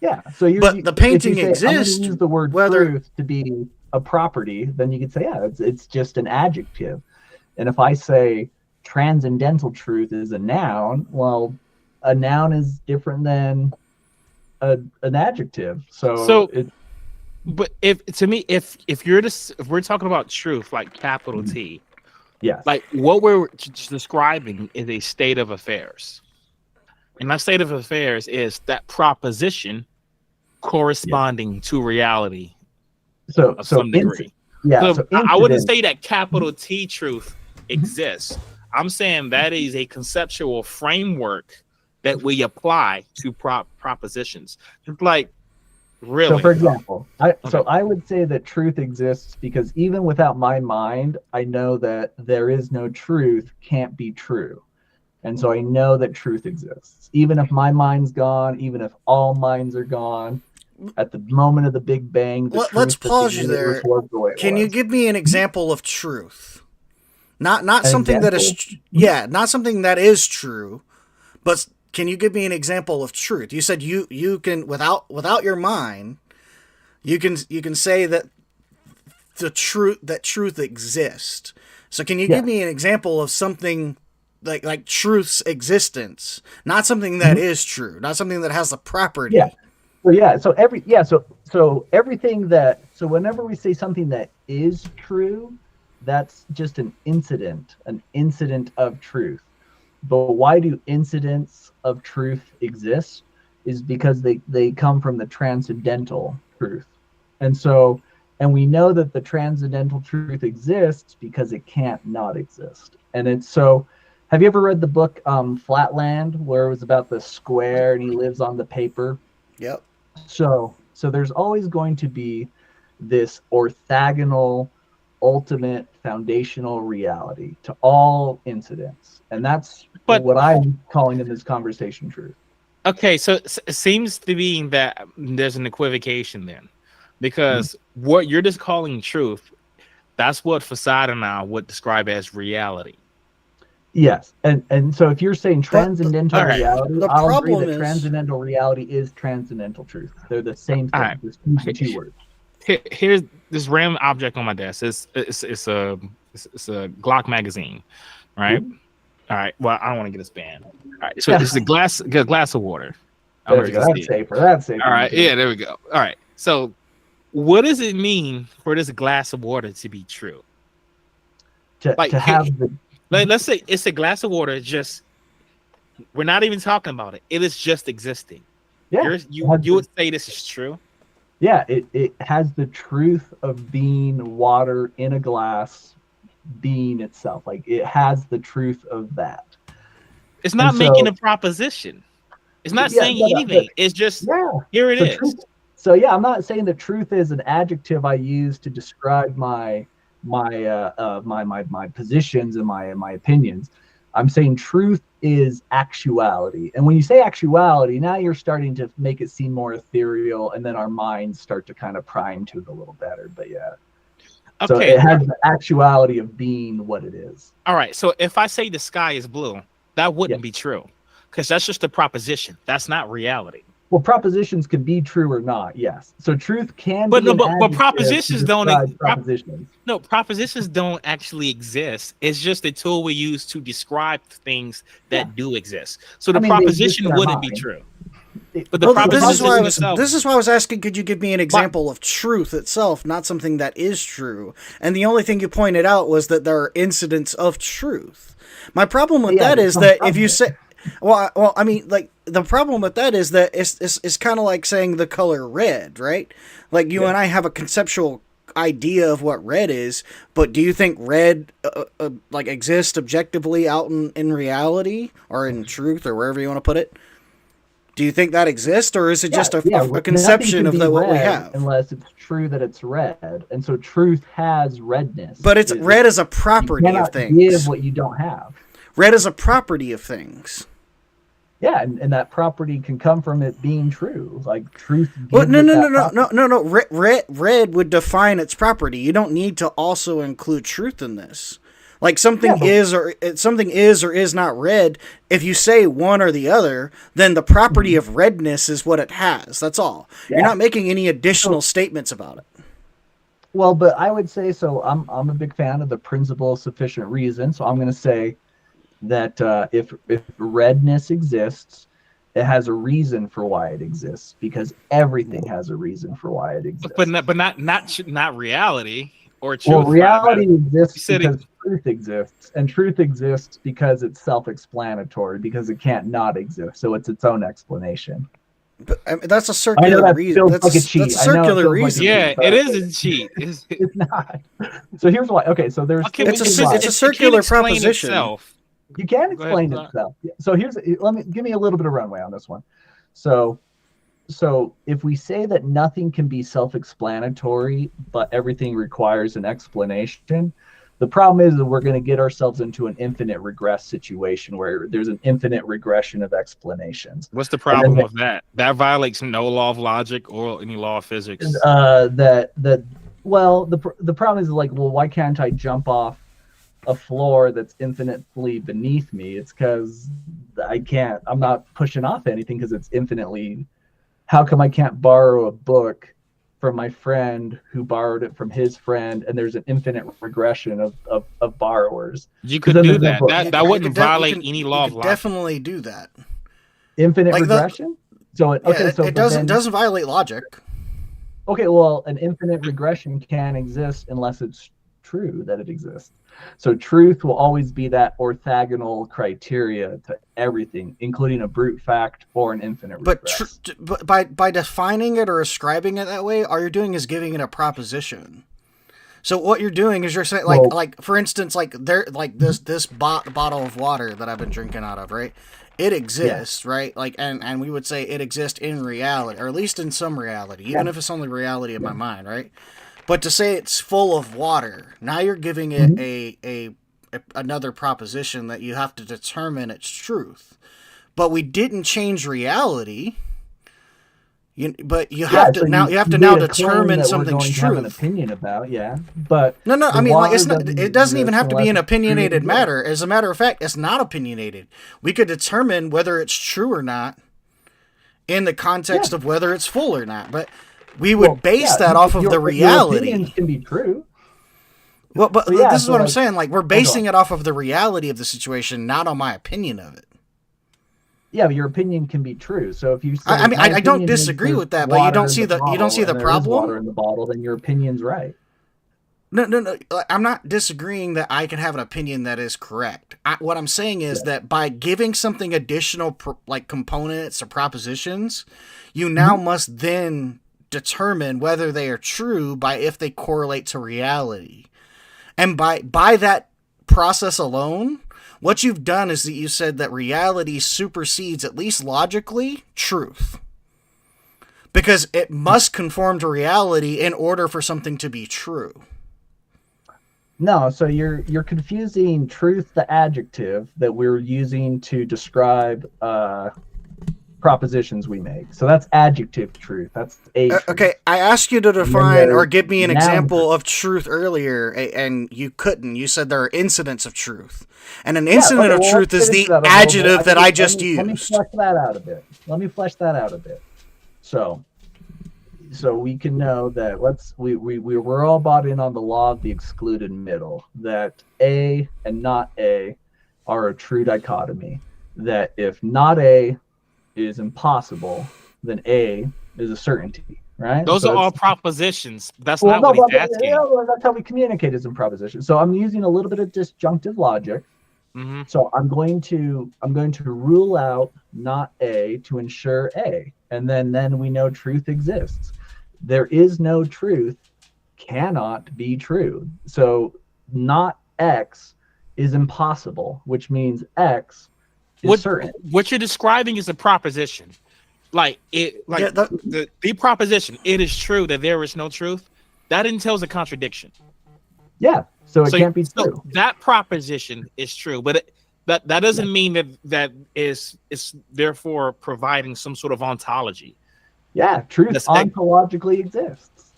Yeah. But the painting exists. Use the word truth to be a property, then you could say, it's just an adjective. And if I say transcendental truth is a noun, well, a noun is different than an adjective. But if we're talking about truth, like capital T, yeah, like what we're describing is a state of affairs. And that state of affairs is that proposition corresponding to reality of some degree. I wouldn't say that capital T truth exists. I'm saying that is a conceptual framework that we apply to propositions. Just like, really. So, for example, I would say that truth exists because even without my mind, I know that there is no truth can't be true. And so I know that truth exists. Even if my mind's gone, even if all minds are gone, at the moment of the Big Bang, let's pause you there. Can you give me an example of truth? Not something that is not something that is true, but can you give me an example of truth? You said you can without your mind, you can say that truth exists. So can you give me an example of something like truth's existence, not something that is true, not something that has a property? So everything so whenever we say something that is true, that's just an incident of truth. But why do incidents of truth exist? Is because they come from the transcendental truth. And we know that the transcendental truth exists because it can't not exist. And it's so, have you ever read the book Flatland, where it was about the square and he lives on the paper? Yep. So there's always going to be this orthogonal, ultimate, foundational reality to all incidents. And that's what I'm calling in this conversation truth. Okay, so it seems to be that there's an equivocation then. Because what you're just calling truth, that's what Facade and I would describe as reality. Yes, and so if you're saying transcendental reality, I'll agree that transcendental reality is transcendental truth. They're the same thing. Right. There's two words. Here's this random object on my desk. It's a Glock magazine, right? All right. Well, I don't want to get this banned. All right. So it's a glass of water. There we go. That's safer. All right. Yeah. There we go. All right. So, what does it mean for this glass of water to be true? Let's say it's a glass of water. Just we're not even talking about it. It is just existing. Yeah. You would say this is true. Yeah. It has the truth of being water in a glass, being itself. Like it has the truth of that. It's not making a proposition. It's not saying anything. It's just here it is. Truth, so I'm not saying that truth is an adjective I use to describe my positions and my opinions. I'm saying truth is actuality. And when you say actuality, now you're starting to make it seem more ethereal, and then our minds start to kind of prime to it a little better. But okay. So it has the actuality of being what it is. All right. So if I say the sky is blue, that wouldn't be true, because that's just a proposition. That's not reality. Well, propositions can be true or not. Yes. So truth can. But propositions don't. Propositions don't actually exist. It's just a tool we use to describe things that do exist. So the proposition wouldn't be true. But this is why I was asking, could you give me an example of truth itself, not something that is true? And the only thing you pointed out was that there are incidents of truth. My problem with that is that if you say, I mean, like, the problem with that is that it's kind of like saying the color red, right? Like, you and I have a conceptual idea of what red is, but do you think red like exists objectively out in reality or in truth or wherever you want to put it? Do you think that exists, or is it just a conception of what we have? Unless it's true that it's red, and so truth has redness. But it's red as a property of things. Give what you don't have. Red is a property of things. Yeah, and that property can come from it being true, like truth. Well, no. Red would define its property. You don't need to also include truth in this. Like something is or is not red. If you say one or the other, then the property of redness is what it has. That's all. Yeah. You're not making any additional statements about it. Well, but I would say so. I'm a big fan of the principle of sufficient reason. So I'm going to say that if redness exists, it has a reason for why it exists, because everything has a reason for why it exists. But not reality or truth. Well, reality exists because truth exists, and truth exists because it's self-explanatory, because it can't not exist, so it's its own explanation. But I mean, that's a I know circular that reason. feels That's, like a cheat. that's a I know it circular feels like a reason. cheat. Yeah, but it is a cheat. it's not. So here's why. Okay, so there's Okay, It's a three cir- why. it's a circular it can't explain proposition. itself. You can Go ahead, explain Scott. itself. So give me a little bit of runway on this one. So if we say that nothing can be self-explanatory, but everything requires an explanation, the problem is that we're going to get ourselves into an infinite regress situation where there's an infinite regression of explanations. What's the problem with that? That violates no law of logic or any law of physics. The problem is like, well, why can't I jump off a floor that's infinitely beneath me? It's because I can't. I'm not pushing off anything because it's infinitely. How come I can't borrow a book from my friend who borrowed it from his friend, and there's an infinite regression of borrowers? You could do that. That wouldn't violate any you law of could logic. definitely do that. Infinite Like regression? It doesn't violate logic. Okay, well, an infinite regression can exist unless it's true that it exists. So truth will always be that orthogonal criteria to everything, including a brute fact or an infinite regress. But by defining it or ascribing it that way, all you're doing is giving it a proposition. So what you're doing is you're saying, like for instance, this bottle of water that I've been drinking out of, right? It exists, right? Like, and we would say it exists in reality, or at least in some reality, even if it's only reality in my mind, right? But to say it's full of water, now you're giving it another proposition that you have to determine its truth. But we didn't change reality. You have to now determine something's truth. Have an opinion about, but no. I mean, like it doesn't even have to be an opinionated matter. As a matter of fact, it's not opinionated. We could determine whether it's true or not in the context of whether it's full or not. But we would base that off of the reality. Your opinions can be true. Well, but this is what I'm saying. Like, we're basing it off of the reality of the situation, not on my opinion of it. Yeah, but your opinion can be true. So if you say, I don't disagree with that, but you don't see the problem. Water in the bottle, then your opinion's right. No. I'm not disagreeing that I can have an opinion that is correct. What I'm saying is that by giving something additional components or propositions, you now must then determine whether they are true by if they correlate to reality. And by that process alone, what you've done is that you said that reality supersedes, at least logically, truth. Because it must conform to reality in order for something to be true. No, so you're confusing truth, the adjective that we're using to describe propositions we make. So that's adjective truth. That's a truth. Okay, I asked you to define or give me an example of truth earlier, and you couldn't. You said there are incidents of truth. And an incident of truth is the adjective that I just used. Let me flesh that out a bit. So we can know that we're all bought in on the law of the excluded middle, that A and not A are a true dichotomy. That if not A is impossible, then A is a certainty, right? Those are all propositions. That's not what he's asking. That's how we communicate as in propositions. So I'm using a little bit of disjunctive logic. Mm-hmm. So I'm going to rule out not A to ensure A, and then we know truth exists. There is no truth, cannot be true. So not X is impossible, which means X is certain. What you're describing is a proposition. The proposition, it is true that there is no truth, that entails a contradiction. Yeah. So it can't be true. That proposition is true, but that doesn't mean that is therefore providing some sort of ontology. Yeah, truth ontologically exists.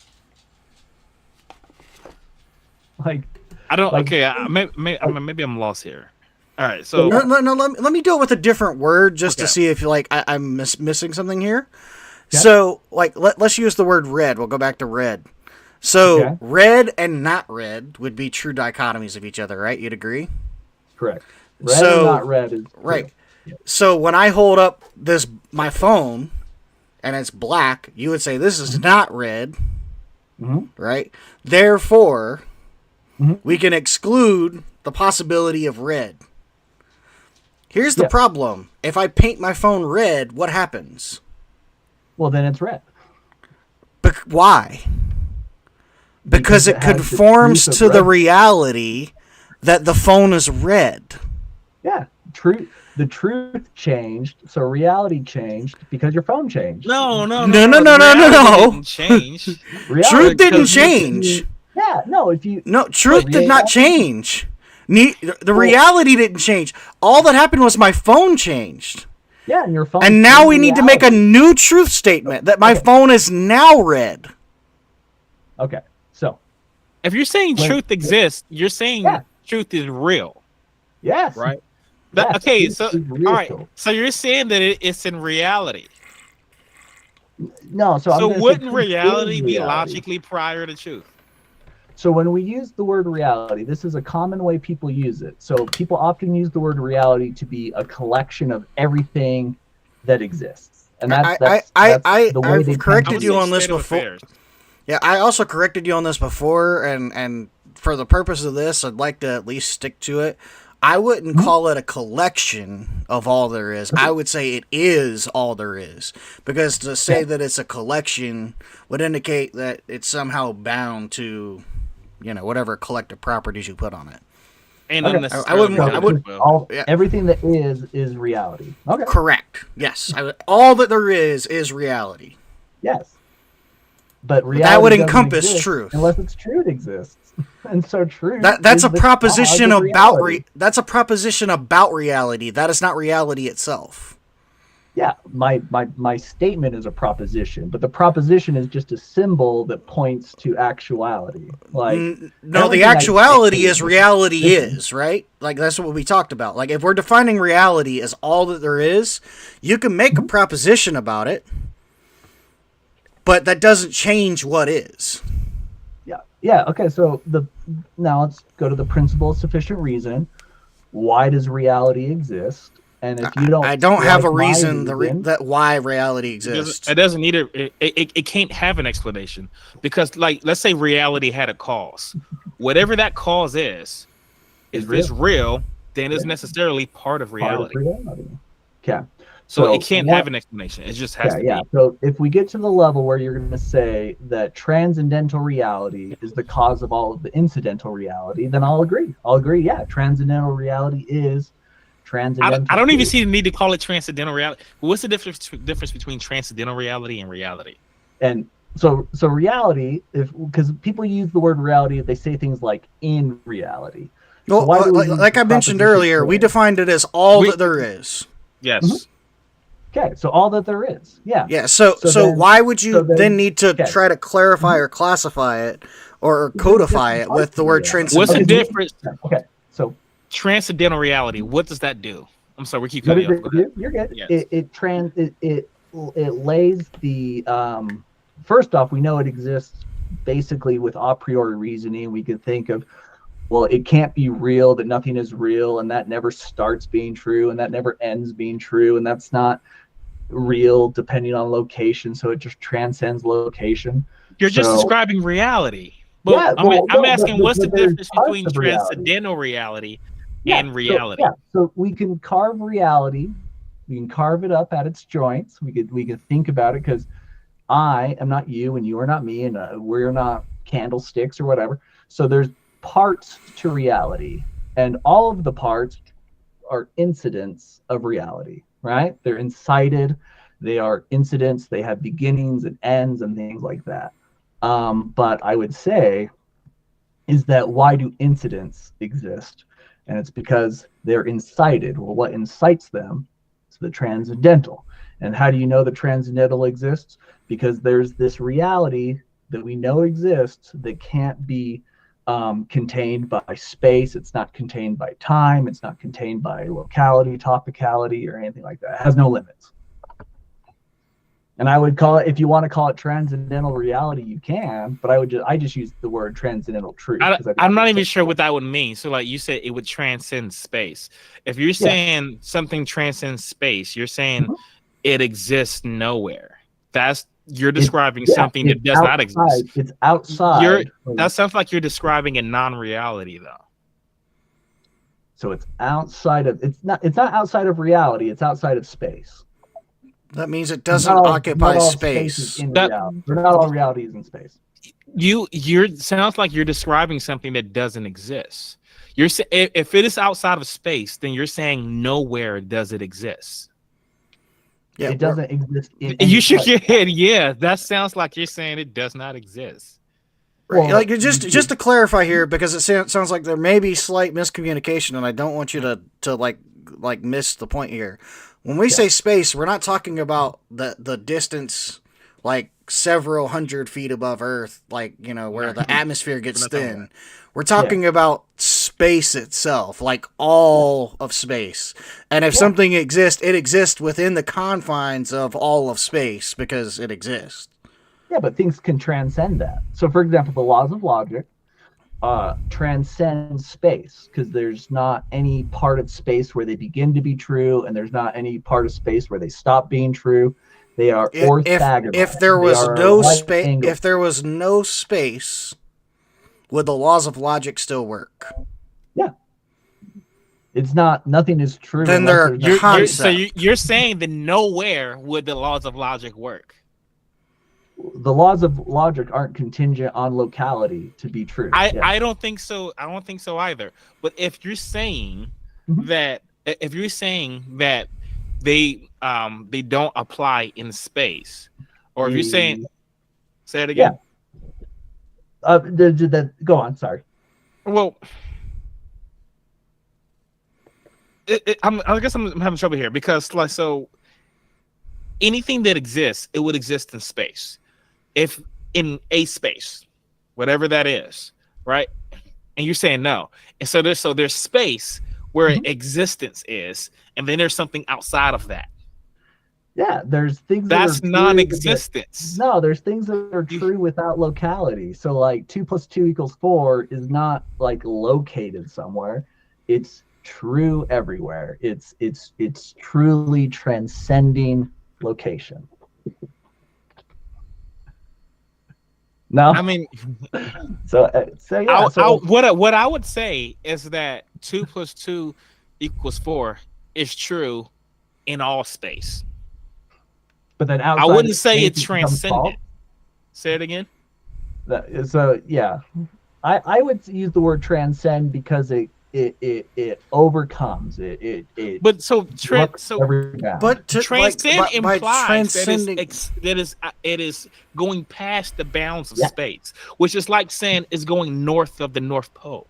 Maybe I'm lost here. All right, so no. Let me do it with a different word just to see if I'm missing something here. Yeah. So let's use the word red. We'll go back to red. So red and not red would be true dichotomies of each other, right? You'd agree? Correct. Red and not red is true. Right. Yeah. So when I hold up my phone and it's black, you would say this is not red, right? Therefore, we can exclude the possibility of red. Here's the problem. If I paint my phone red, what happens? Well, then it's red. Why? Because it conforms to the reality that the phone is red. Yeah, the truth changed, so reality changed because your phone changed. No. Didn't change. Truth didn't change. Yeah, no. Truth did not change. The reality didn't change. All that happened was my phone changed. Yeah, and your phone. And now we need to make a new truth statement that my phone is now red. Okay, so if you're saying truth exists, you're saying truth is real. Yes. Right. Yes, okay. So all right. So you're saying that it's in reality. No. So wouldn't reality be logically prior to truth? So when we use the word reality, this is a common way people use it. So people often use the word reality to be a collection of everything that exists. And that's the way I've corrected you on this before. Yeah, I also corrected you on this before, and for the purpose of this, I'd like to at least stick to it. I wouldn't call it a collection of all there is. I would say it is all there is. Because to say that it's a collection would indicate that it's somehow bound to, whatever collective properties you put on it. And I wouldn't. Everything that is reality. Okay. Correct. Yes. All that there is reality. Yes. But reality that would encompass truth. Unless it's truth exists. And so truth. That's a proposition about that's a proposition about reality. That is not reality itself. Yeah, my statement is a proposition, but the proposition is just a symbol that points to actuality. Like no, the actuality is reality is, right? Like that's what we talked about. Like if we're defining reality as all that there is, you can make a proposition about it, but that doesn't change what is. Yeah. Okay. So now let's go to the principle of sufficient reason. Why does reality exist? And if you don't, I don't have a reason that why reality exists. It doesn't need it can't have an explanation because, like, let's say reality had a cause. Whatever that cause is, if it's real, then it's necessarily part of reality. Okay. So it can't have an explanation. It just has to be. So if we get to the level where you're going to say that transcendental reality is the cause of all of the incidental reality, then I'll agree. Yeah, transcendental reality is transcendental. I don't even see the need to call it transcendental reality. What's the difference between transcendental reality and reality? And so reality, because people use the word reality, they say things like in reality. Well, like I mentioned earlier, we defined it as all that there is. Yes. Mm-hmm. Okay, so all that there is, yeah. Yeah, so why would you then need to try to clarify or classify it or codify it with the word transcendental? What's the difference? Okay, so transcendental reality, what does that do? I'm sorry, we keep cutting you off. You're good. Yes. It lays the first off, we know it exists basically with a priori reasoning. We can think of, well, it can't be real, that nothing is real, and that never starts being true, and that never ends being true, and that's not real depending on location, so it just transcends location. You're just describing reality. But I'm asking, what's the difference between transcendental reality and reality? So we can carve reality, we can carve it up at its joints. We could think about it, because I am not you and you are not me, and we're not candlesticks or whatever. So there's parts to reality, and all of the parts are incidents of reality, right? They're incited, they are incidents, they have beginnings and ends and things like that. But I would say is that why do incidents exist? And it's because they're incited. Well, what incites them is the transcendental. And how do you know the transcendental exists? Because there's this reality that we know exists that can't be contained by space. It's not contained by time. It's not contained by locality, topicality, or anything like that. It has no limits. And I would call it, if you want to call it transcendental reality, you can, but I just use the word transcendental truth. I'm not even sure what that would mean. So like you said, it would transcend space. If you're saying something transcends space, you're saying it exists nowhere. You're describing something that does not exist. It's outside. That sounds like you're describing a non-reality, though. So it's outside of, it's not outside of reality, it's outside of space. That means it doesn't occupy not all space. Is in reality. Not all reality is in space. You're sounds like you're describing something that doesn't exist. You're if it is outside of space, then you're saying nowhere does it exist. Yeah, it doesn't exist in You shook place. your head. Yeah, that sounds like you're saying it does not exist. Right. Well, Like just to clarify here, because it sounds like there may be slight miscommunication, and I don't want you to like miss the point here. When we say space, we're not talking about the distance, like several hundred feet above Earth, like where the atmosphere gets thin. We're talking about space itself, like all of space. And if something exists, it exists within the confines of all of space because it exists. Yeah, but things can transcend that. So, for example, the laws of logic transcend space, because there's not any part of space where they begin to be true, and there's not any part of space where they stop being true. They are orthogonal. If there was no space, would the laws of logic still work? Yeah. It's not. Nothing is true. Then so you're saying that nowhere would the laws of logic work. The laws of logic aren't contingent on locality to be true. I don't think so. I don't think so either. But if you're saying that they don't apply in space, or if you're saying, say it again. Yeah. Go on. Sorry. Well, I guess I'm having trouble here because anything that exists, it would exist in space. If in a space, whatever that is, right? And you're saying no. And so there's space where existence is, and then there's something outside of that. Yeah, there's things that's non-existence. No, there's things that are true without locality. So like 2 + 2 = 4 is not like located somewhere. It's true everywhere. It's truly transcending location. No, I mean, what I would say is that 2 + 2 = 4 is true in all space. But then I wouldn't say it's transcendent. Say it again. So yeah, I would use the word transcend because it overcomes it. But transcend implies that it is going past the bounds of space, which is like saying it's going north of the North Pole.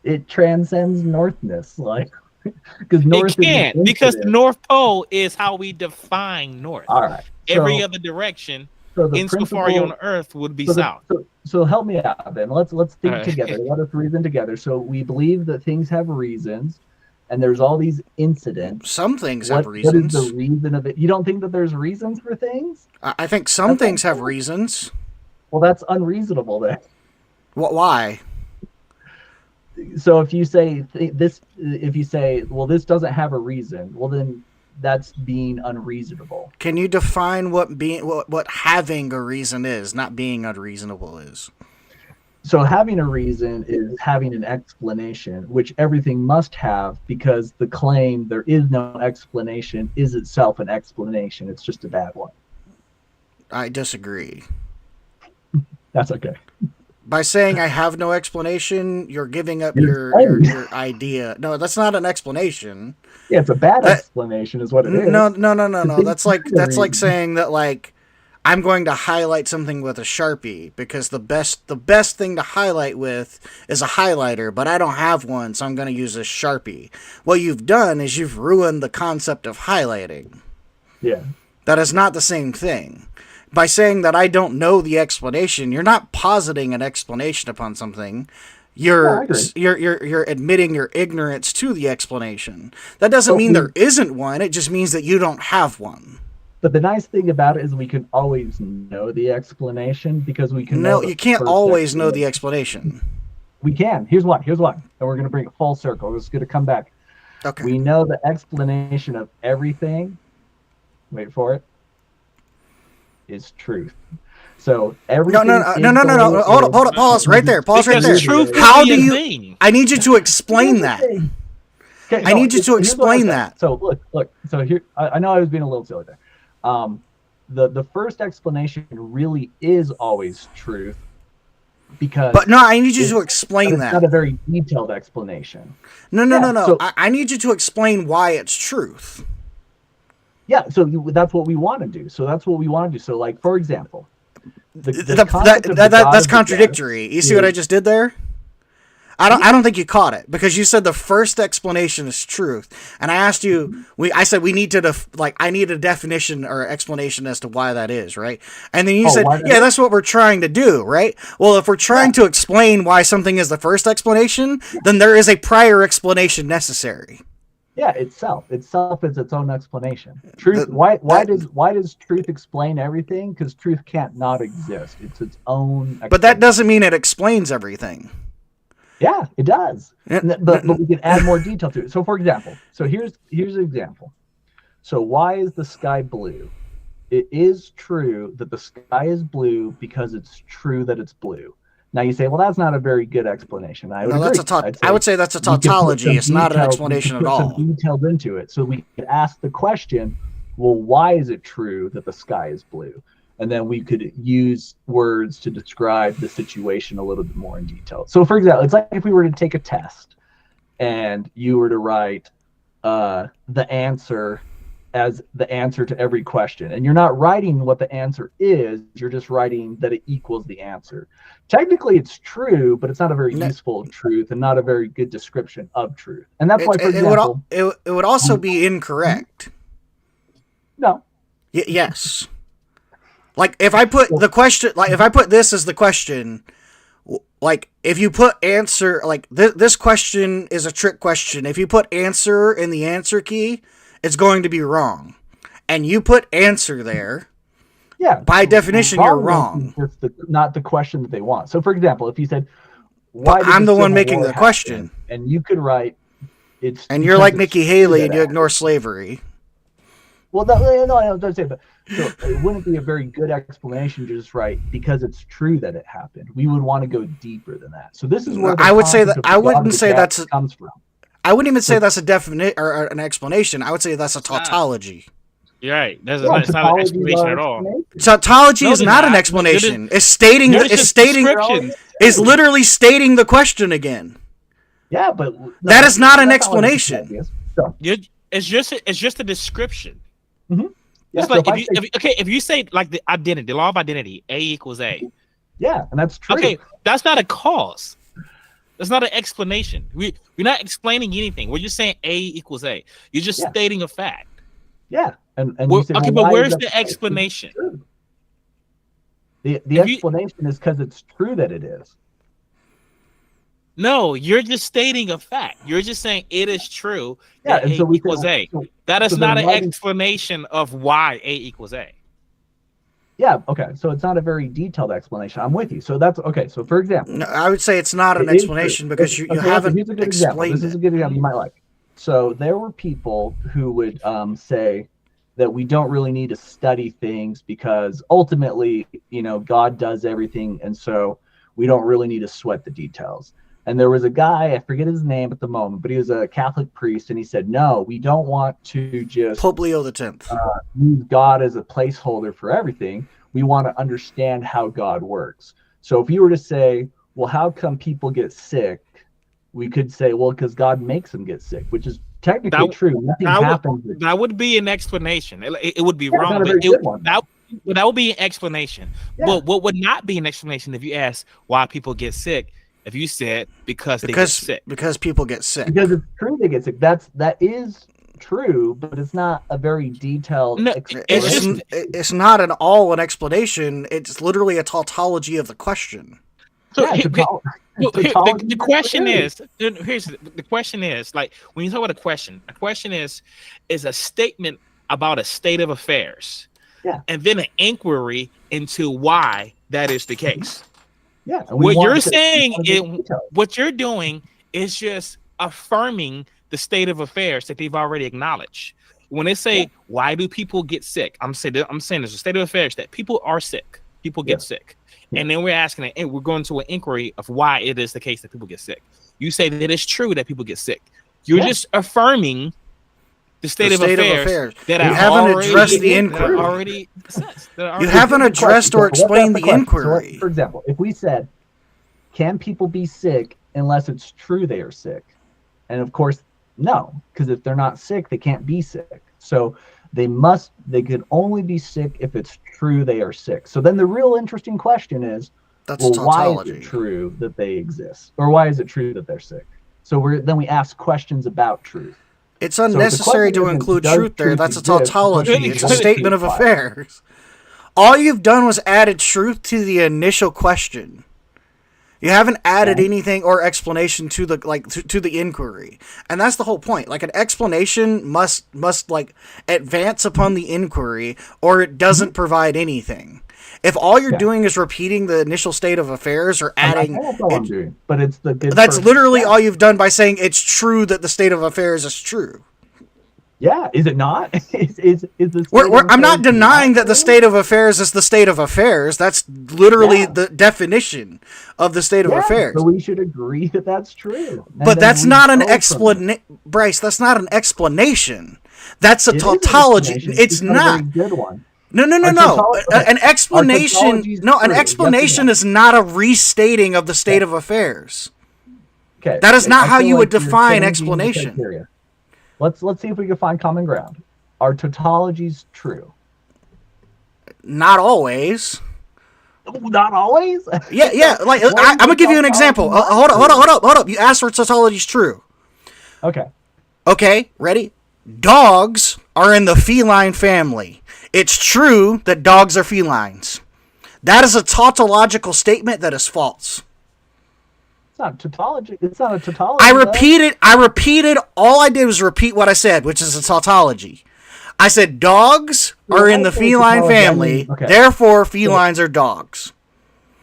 It transcends northness, like because north because the North Pole is how we define north. All right. Every other direction, insofar you're on Earth, would be south. So help me out then. Let's think together. Let us reason together. So we believe that things have reasons, and there's all these incidents. Some things have reasons. What is the reason of it? You don't think that there's reasons for things? I think some things have reasons. Well, that's unreasonable then. Why? So if you say this doesn't have a reason, well then that's being unreasonable. Can you define what having a reason is, not being unreasonable is? So having a reason is having an explanation, which everything must have, because the claim there is no explanation is itself an explanation. It's just a bad one. I disagree. That's okay. By saying I have no explanation, you're giving up your idea. No, that's not an explanation. Yeah, it's a bad explanation is what it is. No. That's like saying that like I'm going to highlight something with a Sharpie because the best thing to highlight with is a highlighter, but I don't have one, so I'm going to use a Sharpie. What you've done is you've ruined the concept of highlighting. Yeah. That is not the same thing. By saying that I don't know the explanation, you're not positing an explanation upon something. You're admitting your ignorance to the explanation. That doesn't mean there isn't one. It just means that you don't have one. But the nice thing about it is we can always know the explanation because we can. No, you can't always know the explanation. We can. Here's one. And we're going to bring it full circle. It's going to come back. Okay. We know the explanation of everything. Wait for it. Is truth. So No, everything. no. Hold up. Pause right there. Pause right Because there. truth can How be do a you? thing. I need you to explain that. Okay, I need you to here's what I explain said. that. So look. So here, I know I was being a little silly there. The first explanation really is always truth, because. But no, I need you to but explain it's that. not a very detailed explanation. No. So- I need you to explain why it's truth. Yeah, so that's what we want to do. So, like, for example, the concept of the God That's of the contradictory. dead You see what I is- just did there? I don't think you caught it, because you said the first explanation is truth, and I asked you. I said we need to I need a definition or explanation as to why that is, right? And then you said, yeah, that's what we're trying to do, right? Well, if we're trying to explain why something is the first explanation, then there is a prior explanation necessary. Yeah, itself is its own explanation. Truth. Why does truth explain everything? Because truth can't not exist. It's its own. But that doesn't mean it explains everything. Yeah, it does. But we can add more detail to it. So, for example, here's an example. So, why is the sky blue? It is true that the sky is blue because it's true that it's blue. Now you say, well, that's not a very good explanation. I would agree. I would say that's a tautology. It's not an explanation at all. Some details into it, so we could ask the question, well, why is it true that the sky is blue? And then we could use words to describe the situation a little bit more in detail. So, for example, it's like if we were to take a test and you were to write the answer as the answer to every question. And you're not writing what the answer is, you're just writing that it equals the answer. Technically, it's true, but it's not a very useful truth and not a very good description of truth. And that's why, for example... It would also be incorrect. No. Yes. Like, if I put the question, like, if I put this as the question, like, if you put answer, like, this question is a trick question. If you put answer in the answer key, it's going to be wrong. And you put answer there, yeah, by definition, you're wrong. It's not the question that they want. So, for example, if you said, why I'm the one making the question. And you could write, it's... And you're like Nikki Haley and you ignore slavery. Well, no, don't say that. So it wouldn't be a very good explanation to just write because it's true that it happened. We would want to go deeper than that. So this is where I would say that I wouldn't say that's comes from. I wouldn't even say that's a definite or an explanation. I would say that's a tautology. You're right. It's not an explanation at all. Tautology is not an explanation. It's stating. Is literally stating the question again. Yeah, but that is not an explanation. It's just a description. Mm-hmm. Yeah, it's like if you say like the identity, the law of identity, A equals A. Yeah, and that's true. Okay, that's not a cause. That's not an explanation. We're not explaining anything. We're just saying A equals A. You're just stating a fact. Yeah, and you say, okay, but where's the explanation? The explanation is because it's true that it is. No, you're just stating a fact. You're just saying it is true that and A so equals A. That is not an explanation of why A equals A. Yeah, okay. So it's not a very detailed explanation. I'm with you. So that's okay. So for example, no, I would say it's not an explanation because you haven't explained it. This is a good example you might like. So there were people who would say that we don't really need to study things because ultimately, God does everything, and so we don't really need to sweat the details. And there was a guy, I forget his name at the moment, but he was a Catholic priest, and he said, no, we don't want to just Pope Leo X. Use God as a placeholder for everything. We want to understand how God works. So if you were to say, well, how come people get sick? We could say, well, because God makes them get sick, which is technically true. Nothing happens. That would be an explanation. It would be wrong, but that would be an explanation. Yeah. Well, what would not be an explanation if you ask why people get sick? If you said because they get sick. Because people get sick. Because it's true they get sick. That is true, but it's not a very detailed explanation. It's not at all an explanation. It's literally a tautology of the question. So the question is like when you talk about a question is a statement about a state of affairs. Yeah. And then an inquiry into why that is the case. Yeah. What you're saying is what you're doing is just affirming the state of affairs that they've already acknowledged. When they say, why do people get sick? I'm saying there's a state of affairs that people are sick. people get sick. And then we're asking, and we're going to an inquiry of why it is the case that people get sick. You say that it's true that people get sick. You're just affirming the state of affairs that you haven't addressed the inquiry. You haven't addressed or explained the inquiry. So, for example, if we said, can people be sick unless it's true they are sick? And of course, no, because if they're not sick, they can't be sick. So they could only be sick if it's true they are sick. So then the real interesting question is, why is it true that they exist? Or why is it true that they're sick? So then we ask questions about truth. It's unnecessary to include truth there. That's a tautology. It's a statement of affairs. All you've done was added truth to the initial question. You haven't added anything or explanation to the inquiry, and that's the whole point. Like, an explanation must like advance upon the inquiry, or it doesn't provide anything. If all you're doing is repeating the initial state of affairs or adding, that's all I'm doing, but it's that's literally all you've done by saying it's true that the state of affairs is true. Yeah, is it not? I'm not denying that the state of affairs is the state of affairs. That's literally the definition of the state of affairs. So we should agree that that's true. But that's not an explanation, Bryce. That's not an explanation. That's a tautology. It's not. A good one. No. An explanation. No, an explanation is not a restating of the state of affairs. Okay. That is not how you would define explanation. Let's see if we can find common ground. Are tautologies true? Not always. Not always? Yeah. Like, I'm gonna give you an example. Hold up. You asked for tautologies true. Okay. Ready? Dogs are in the feline family. It's true that dogs are felines. That is a tautological statement that is false. It's not tautology. It's not a tautology. I repeated. All I did was repeat what I said, which is a tautology. I said dogs are in the feline family, therefore felines are dogs.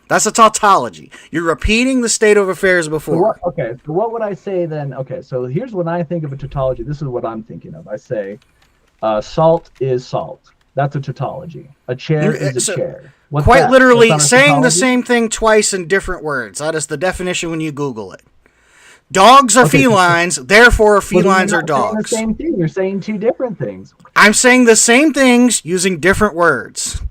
That's a tautology. You're repeating the state of affairs before. So what would I say then? Okay, so here's when I think of a tautology. This is what I'm thinking of. I say, salt is salt. That's a tautology. A chair is a chair. What's quite that? literally saying the same thing twice in different words. That is the definition when you Google it. Dogs are felines, therefore felines are dogs. The same thing. You're saying two different things. I'm saying the same things using different words.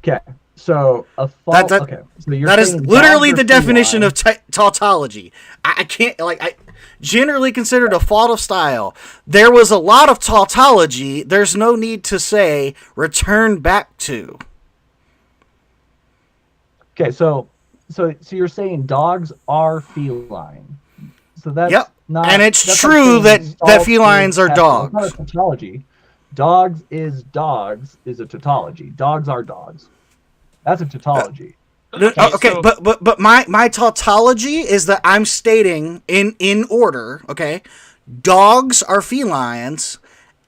Okay. So that is literally the definition of tautology. I can't generally considered a fault of style. There was a lot of tautology. There's no need to say return back to. Okay, so you're saying dogs are feline. So that's not, and it's true that felines are dogs. It's not a tautology. Dogs is a tautology. Dogs are dogs. That's a tautology. But my tautology is that I'm stating in order, okay? Dogs are felines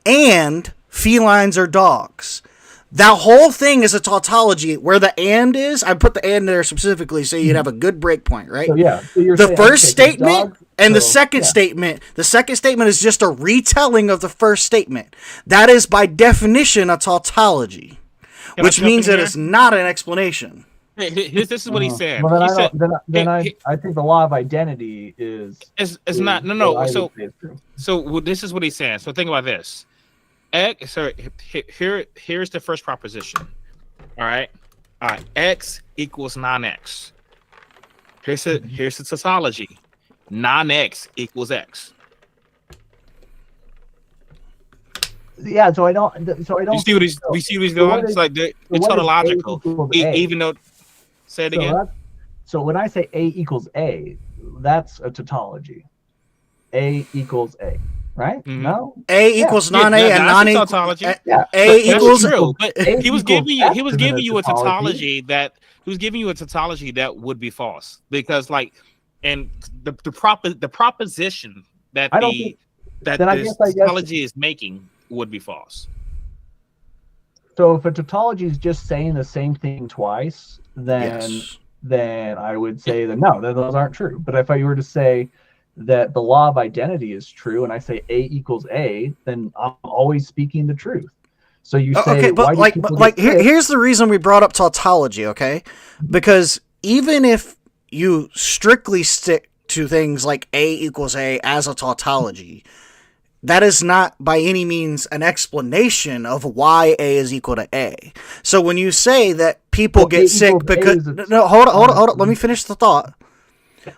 and felines are dogs. That whole thing is a tautology where the and is. I put the and there specifically so you'd have a good break point, right? So you're the saying, first statement and the second statement. The second statement is just a retelling of the first statement. That is by definition a tautology, which means it is not an explanation. This is what he said. Well, I think the law of identity is not. No. So this is what he's saying. So think about this. Here's the first proposition. All right. X equals non-X. Here's the tautology. Non-X equals X. Yeah. So I don't. You see what he's doing? It's like it's tautological. Even though. Say it again. So when I say A equals A, that's a tautology. A equals A, right? Mm-hmm. No. A equals non-A and non-A. Tautology. A equals true. But he was giving you a tautology that would be false because and the proposition that this tautology is making would be false. So if a tautology is just saying the same thing twice, then I would say that no, those aren't true. But if I were to say that the law of identity is true and I say A equals A, then I'm always speaking the truth. So you say, okay, but why do people get sick? here's the reason we brought up tautology, okay? Because even if you strictly stick to things like A equals A as a tautology, that is not by any means an explanation of why A is equal to A. So when you say that people get sick because... No, hold on. Let me finish the thought.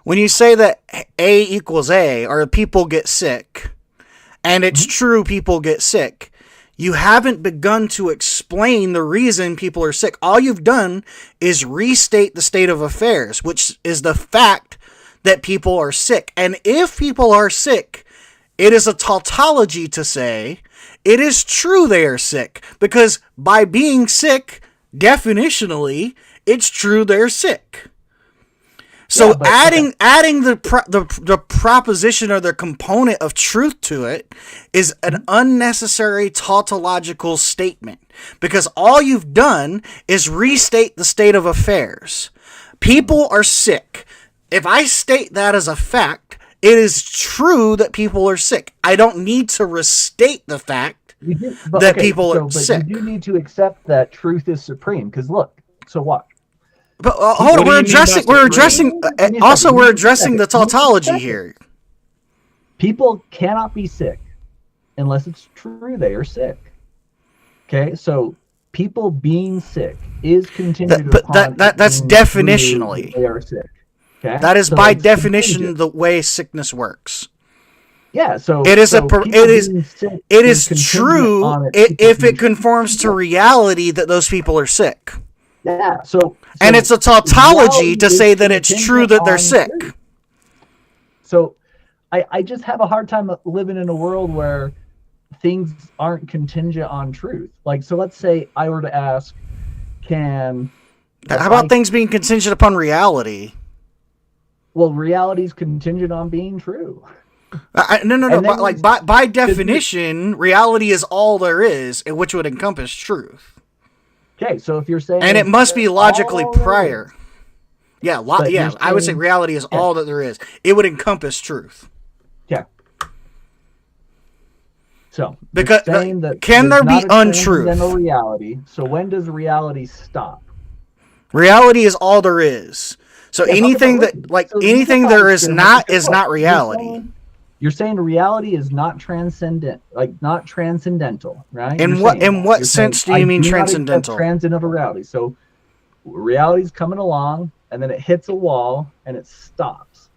When you say that A equals A, or people get sick, and it's true people get sick, you haven't begun to explain the reason people are sick. All you've done is restate the state of affairs, which is the fact that people are sick. And if people are sick, it is a tautology to say it is true they are sick, because by being sick, definitionally, it's true they're sick. So adding the proposition or the component of truth to it is an unnecessary tautological statement, because all you've done is restate the state of affairs. People are sick. If I state that as a fact, it is true that people are sick. I don't need to restate the fact that people are sick. You do need to accept that truth is supreme, because look, so what? But hold on, we're addressing the tautology here. People cannot be sick unless it's true they are sick. Okay, so people being sick is contingent upon that's definitionally they are sick. Okay, that is by definition the way sickness works. Yeah, so it is true if it conforms to reality that those people are sick. Yeah, and it's a tautology to say that it's true that they're sick. So I just have a hard time living in a world where things aren't contingent on truth. Like, so let's say I were to ask, how about things being contingent upon reality? Well, reality is contingent on being true. No. By definition, reality is all there is, which would encompass truth. Okay, so if you're saying... And it must be logically prior. Yeah, I would say reality is all that there is. It would encompass truth. Yeah. So, because can there be untruth? Reality. So when does reality stop? Reality is all there is. So anything there is not reality. You're saying reality is not transcendental, right? In what sense do you mean transcendental? Transcendental reality. So reality's coming along, and then it hits a wall, and it stops.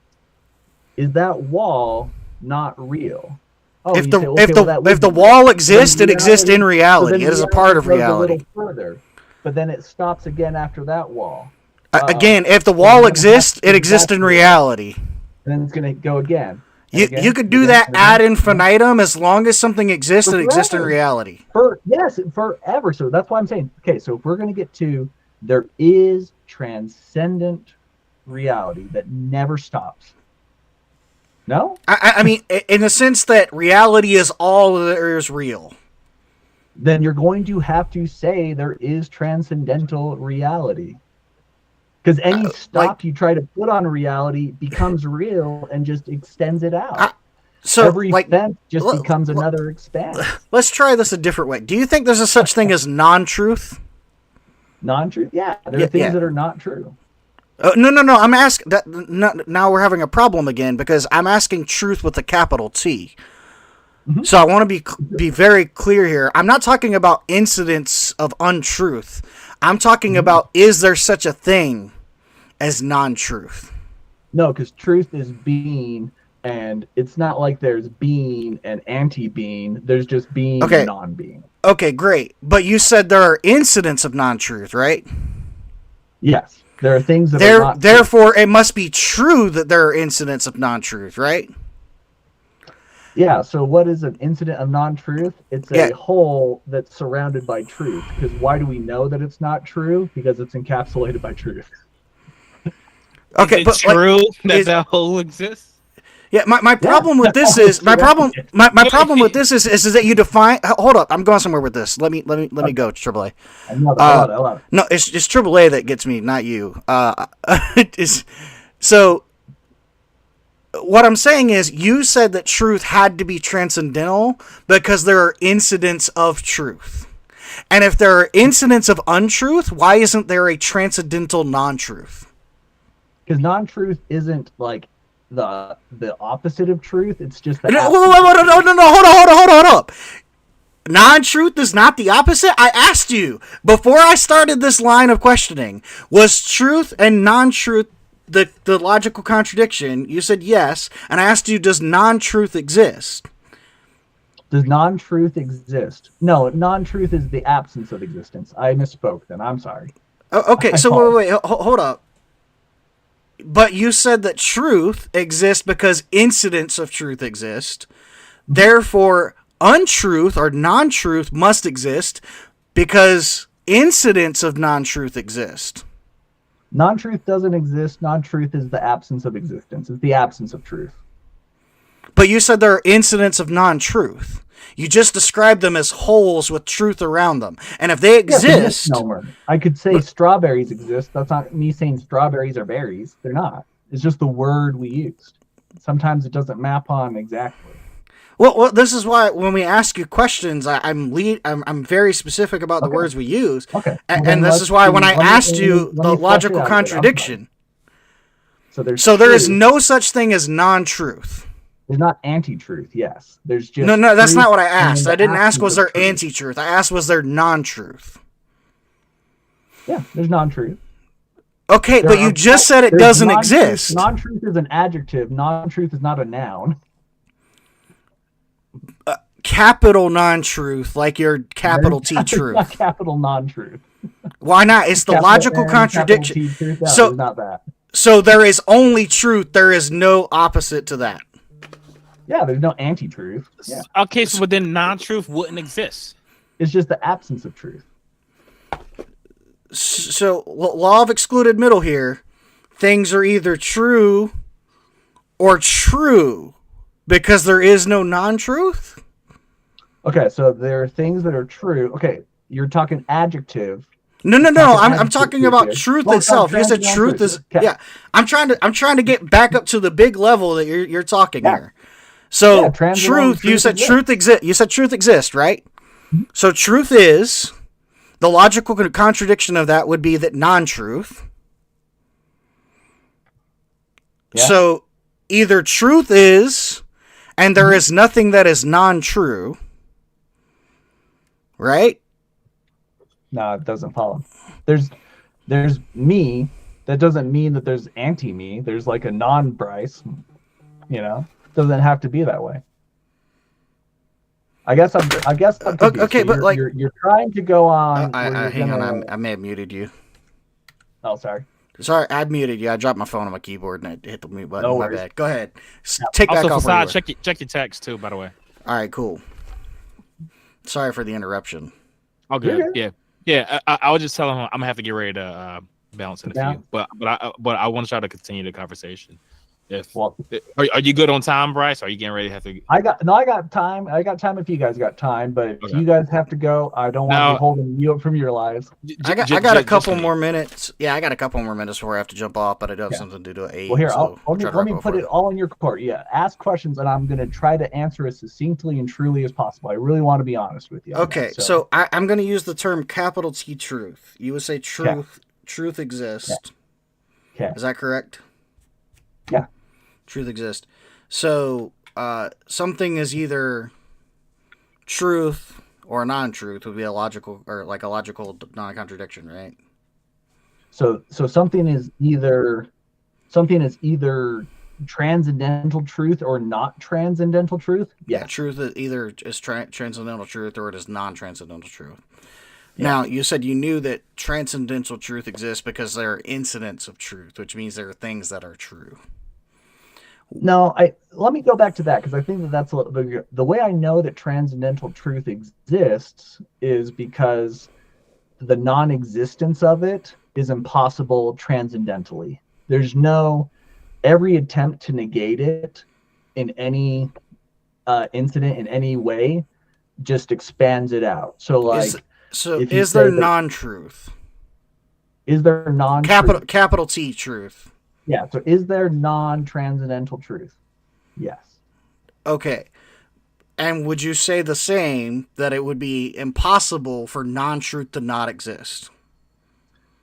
Is that wall not real? If the wall exists, it exists in reality. It is a part of reality. But then it stops again after that wall. Again, if the wall exists, it exists in reality. And then it's going to go again. You could do that ad infinitum. As long as something exists, it exists in reality. Forever. So that's why I'm saying, okay, so if we're going to get to, there is transcendent reality that never stops. No? I mean, in the sense that reality is all there is real. Then you're going to have to say there is transcendental reality. Because any stop you try to put on reality becomes real and just extends it out. Every fence just becomes another expanse. Let's try this a different way. Do you think there's a such thing as non-truth? Non-truth? Yeah. There are things that are not true. No. I'm asking that. Now we're having a problem again, because I'm asking truth with a capital T. Mm-hmm. So I want to be very clear here. I'm not talking about incidents of untruth. I'm talking about, is there such a thing as non-truth? No, because truth is being, and it's not like there's being and anti-being. There's just being and non-being. Okay, great. But you said there are incidents of non-truth, right? Yes. There are things that are not therefore, it must be true that there are incidents of non-truth, right? Yeah, so what is an incident of non-truth? It's a whole that's surrounded by truth. Because why do we know that it's not true? Because it's encapsulated by truth. Okay, but true that whole exists? Yeah, my problem with this is my problem with this is that you define. Hold up, I'm going somewhere with this. Let me go, AAA. I love it. No, it's AAA that gets me, not you. So what I'm saying is, you said that truth had to be transcendental because there are incidents of truth. And if there are incidents of untruth, why isn't there a transcendental non-truth? Because non-truth isn't like the opposite of truth. It's just the No, hold on. Non-truth is not the opposite. I asked you before I started this line of questioning, was truth and non-truth the logical contradiction? You said yes, and I asked you, does non-truth exist? Does non-truth exist? No, non-truth is the absence of existence. I misspoke then. I'm sorry. Oh, okay, so wait, hold up. But you said that truth exists because incidents of truth exist. Therefore, untruth or non-truth must exist because incidents of non-truth exist. Non-truth doesn't exist. Non-truth is the absence of existence. It's the absence of truth. But you said there are incidents of non-truth. You just described them as holes with truth around them. And if they exist... I could say strawberries exist. That's not me saying strawberries are berries. They're not. It's just the word we used. Sometimes it doesn't map on exactly. Well, this is why when we ask you questions, I'm very specific about the words we use. Okay. And this is why when I asked you the logical contradiction... So there is no such thing as non-truth. There's not anti-truth, yes. There's just no, that's not what I asked. I didn't ask was there anti-truth. I asked was there non-truth. Yeah, there's non-truth. Okay, but you just said it doesn't exist. Non-truth is an adjective. Non-truth is not a noun. Capital non-truth, like your capital T truth. Not capital non-truth. Why not? It's the logical contradiction. No, so not that. So there is only truth. There is no opposite to that. Yeah, there's no anti-truth. Yeah. Okay, so then non-truth wouldn't exist. It's just the absence of truth. So, law of excluded middle here. Things are either true or true because there is no non-truth? Okay, so there are things that are true. Okay, you're talking adjective. No. I'm talking about truth itself. You said truth is... Okay. Yeah, I'm trying to get back up to the big level that you're talking here. So truth, you said truth exists. You said truth exists, right? Mm-hmm. So truth is, the logical contradiction of that would be that non-truth. Yeah. So either truth is, and there is nothing that is non-true, right? No, it doesn't follow. There's me. That doesn't mean that there's anti-me. There's like a non-Bryce, Doesn't have to be that way. I guess I'm okay, but like you're trying to go on. Hang on, I may have muted you. Oh, sorry. Sorry, I muted you. I dropped my phone on my keyboard and I hit the mute button. No my worries. bad. Go ahead. Take back off. Also, check your text too. By the way. All right, cool. Sorry for the interruption. Oh, good. Yeah. I was just telling him I'm gonna have to get ready to bounce in a few, but I want y'all to continue the conversation. Are you good on time, Bryce? Are you getting ready to have to? I got time. I got time if you guys got time, but if you guys have to go, I don't want to be holding you up from your lives. I got a couple more minutes. Yeah, I got a couple more minutes before I have to jump off, but I do have something to do at 8. Well, here, let me put it all in your court. Yeah, ask questions, and I'm going to try to answer as succinctly and truly as possible. I really want to be honest with you. Okay, so I'm going to use the term capital T truth. You would say truth. Yeah. Truth exists. Okay. Is that correct? Yeah. Truth exists. So something is either truth or non-truth would be a logical non-contradiction, right? So something is either transcendental truth or not transcendental truth. Yeah, truth is either transcendental truth or it is non-transcendental truth. Yeah. Now, you said you knew that transcendental truth exists because there are incidents of truth, which means there are things that are true. No, let me go back to that because I think that's a little bit. The way I know that transcendental truth exists is because the non-existence of it is impossible transcendentally. There's every attempt to negate it in any incident in any way just expands it out. So is there non-truth? Is there non-truth? Capital T truth. Yeah, so is there non-transcendental truth? Yes. Okay. And would you say the same, that it would be impossible for non-truth to not exist?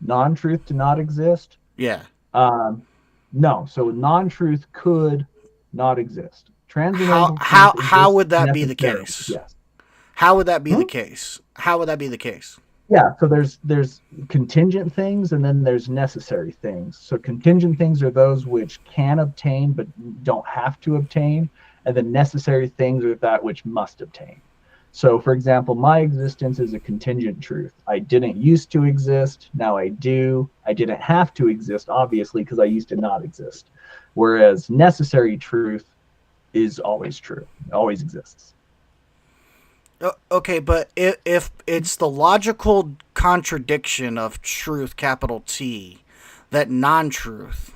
Non-truth to not exist? Yeah. No. So non-truth could not exist. Transcendental truth How exists would that be the necessarily. case? Yes. How would that be the case? How would that be the case? Yeah, so there's contingent things and then there's necessary things. So contingent things are those which can obtain but don't have to obtain, and the necessary things are that which must obtain. So for example, my existence is a contingent truth. I didn't used to exist, now I do. I didn't have to exist, obviously, because I used to not exist. Whereas necessary truth is always true, it always exists. Okay, but if it's the logical contradiction of truth, capital T, that non-truth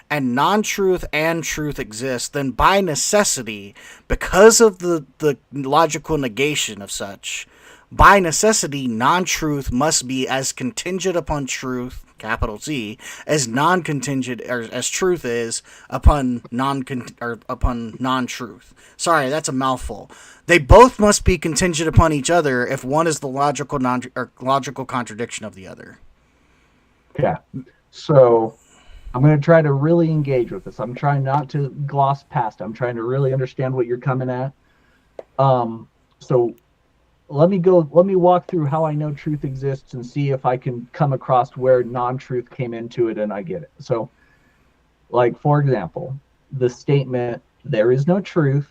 and truth exist, then by necessity, because of the logical negation of such, by necessity, non-truth must be as contingent upon truth, capital T, as non-contingent, or as truth is upon non-truth. Sorry, that's a mouthful. They both must be contingent upon each other if one is the logical logical contradiction of the other. Yeah. So I'm going to try to really engage with this. I'm trying not to gloss past it. I'm trying to really understand what you're coming at. So let me walk through how I know truth exists and see if I can come across where non-truth came into it and I get it. So, like, for example, the statement, there is no truth,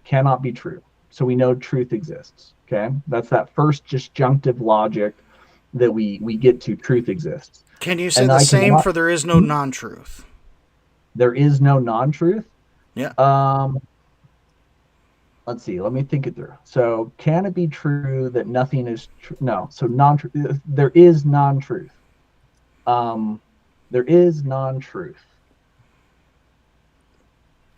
cannot be true. So we know truth exists, okay? That's that first disjunctive logic that we get to, truth exists. Can you say the same for there is no non-truth? There is no non-truth? Yeah. Let's see, let me think it through. So can it be true that nothing is true? No, so non-truth, there is non-truth. There is non-truth.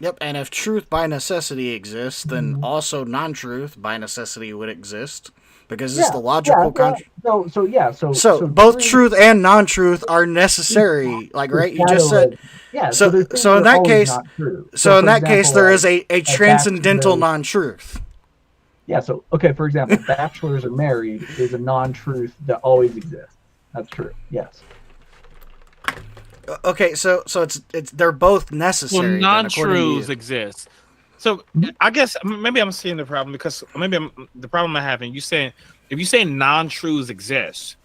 Yep, and if truth by necessity exists, then also non-truth by necessity would exist, because it's the logical So both truth and non-truth are necessary, like, right? You just said. Yeah. So in that case, case, there is a transcendental non-truth. Yeah. So okay, for example, bachelors are married is a non-truth that always exists. That's true. Yes. Okay, so it's they're both necessary. Well, non-truths exist. So I guess maybe I'm seeing the problem, because the problem I'm having. If you say non-truths exist,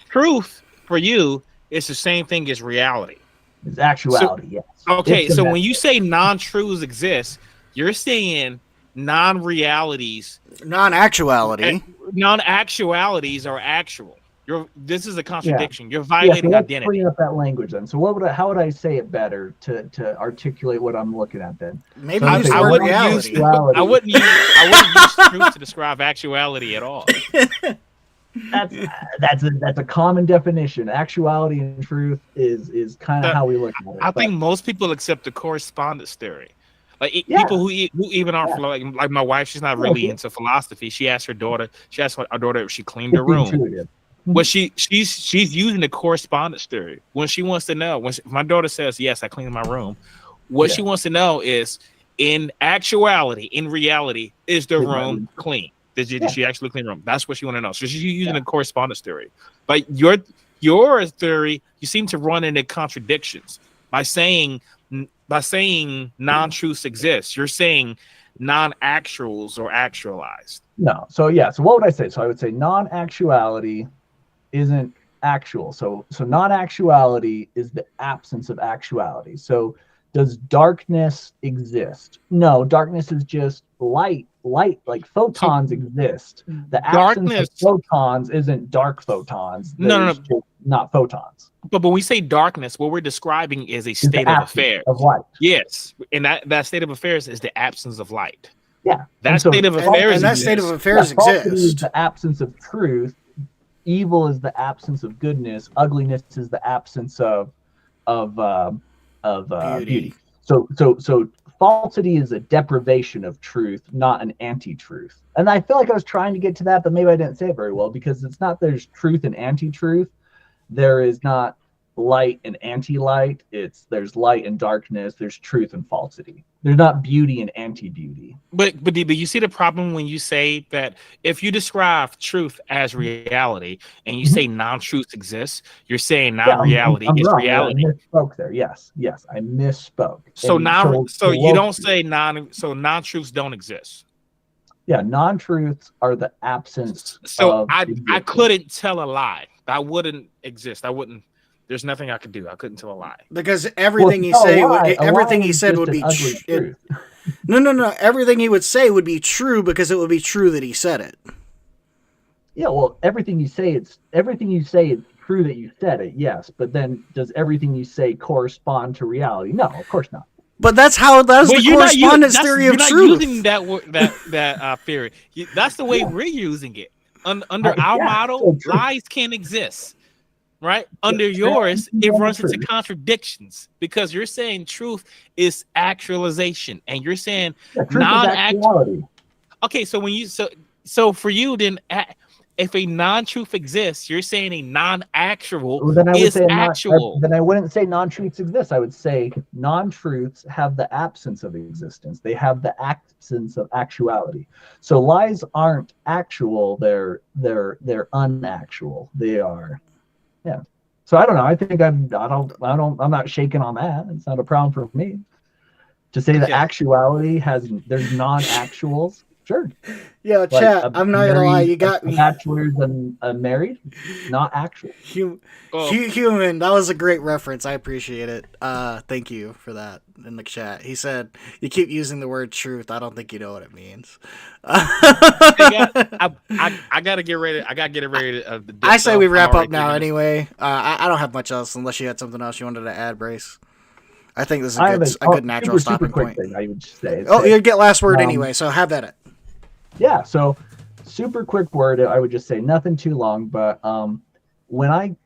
truth for you is the same thing as reality. It's actuality. Yes. Okay, so when you say non-truths exist, you're saying non-realities, non-actualities are actual. This is a contradiction. You're violating identity. Bring up that language then. So how would I say it better to articulate what I'm looking at then? Maybe I wouldn't use truth to describe actuality at all. That's a common definition. Actuality and truth is kind of how we look at it. I think most people accept the correspondence theory. Like people who even are like my wife, she's not really into philosophy. She asked our daughter if she cleaned her room. Intuitive. Well, she's using the correspondence theory. When she wants to know, if my daughter says, yes, I cleaned my room, what she wants to know is, in actuality, in reality, is the room clean? Did she actually clean the room? That's what she want to know. So she's using the correspondence theory. But your theory, you seem to run into contradictions by saying non-truths exist. You're saying non-actuals or actualized. No. So what would I say? So I would say non-actuality isn't actual. So non-actuality is the absence of actuality. So does darkness exist? No, darkness is just light, like photons exist. The absence of photons isn't dark photons. No. Not photons. But when we say darkness, what we're describing is a state of affairs. Of light. Yes. And that state of affairs is the absence of light. Yeah. That state of affairs exists. Is the absence of truth. Evil is the absence of goodness. Ugliness is the absence of beauty. So falsity is a deprivation of truth, not an anti-truth. And I feel like I was trying to get to that, but maybe I didn't say it very well, because it's not there's truth and anti-truth. There is not light and anti-light. There's light and darkness. There's truth and falsity. There's not beauty and anti-beauty. But you see the problem when you say that if you describe truth as reality and you say non-truth exists, you're saying non-reality is wrong. reality. I misspoke there. Yes, I misspoke. So you don't say non-truths don't exist. Yeah, non-truths are the absence. So I couldn't tell a lie. That wouldn't exist. There's nothing I could do. I couldn't tell a lie because everything he said would be true. No. Everything he would say would be true because it would be true that he said it. Yeah, well, everything you say it's true that you said it. Yes, but then does everything you say correspond to reality? No, of course not. But that's the correspondence theory of truth. You're not using that theory. That's the way we're using it. Under our model, lies can't exist. Right? Under yours, it runs into contradictions because you're saying truth is actualization and you're saying non-actuality. Okay, so when you so for you then if a non-truth exists, you're saying a non-actual is actual. Then I wouldn't say non-truths exist. I would say non-truths have the absence of existence. They have the absence of actuality. So lies aren't actual, they're unactual. They are. Yeah. So I don't know. I think I'm not shaking on that. It's not a problem for me. To say that actuality there's non-actuals. Sure. Yeah, like chat. I'm not gonna lie. You got me. Bachelors and married, not actual. Human. That was a great reference. I appreciate it. Thank you for that in the chat. He said you keep using the word truth. I don't think you know what it means. I gotta get ready. I gotta get it ready. I say we wrap up now. Anyway, I don't have much else unless you had something else you wanted to add, Brace. I think this is a good natural stopping point. Thing I would say. You get last word anyway, so have at it. Yeah, so super quick word. I would just say nothing too long, but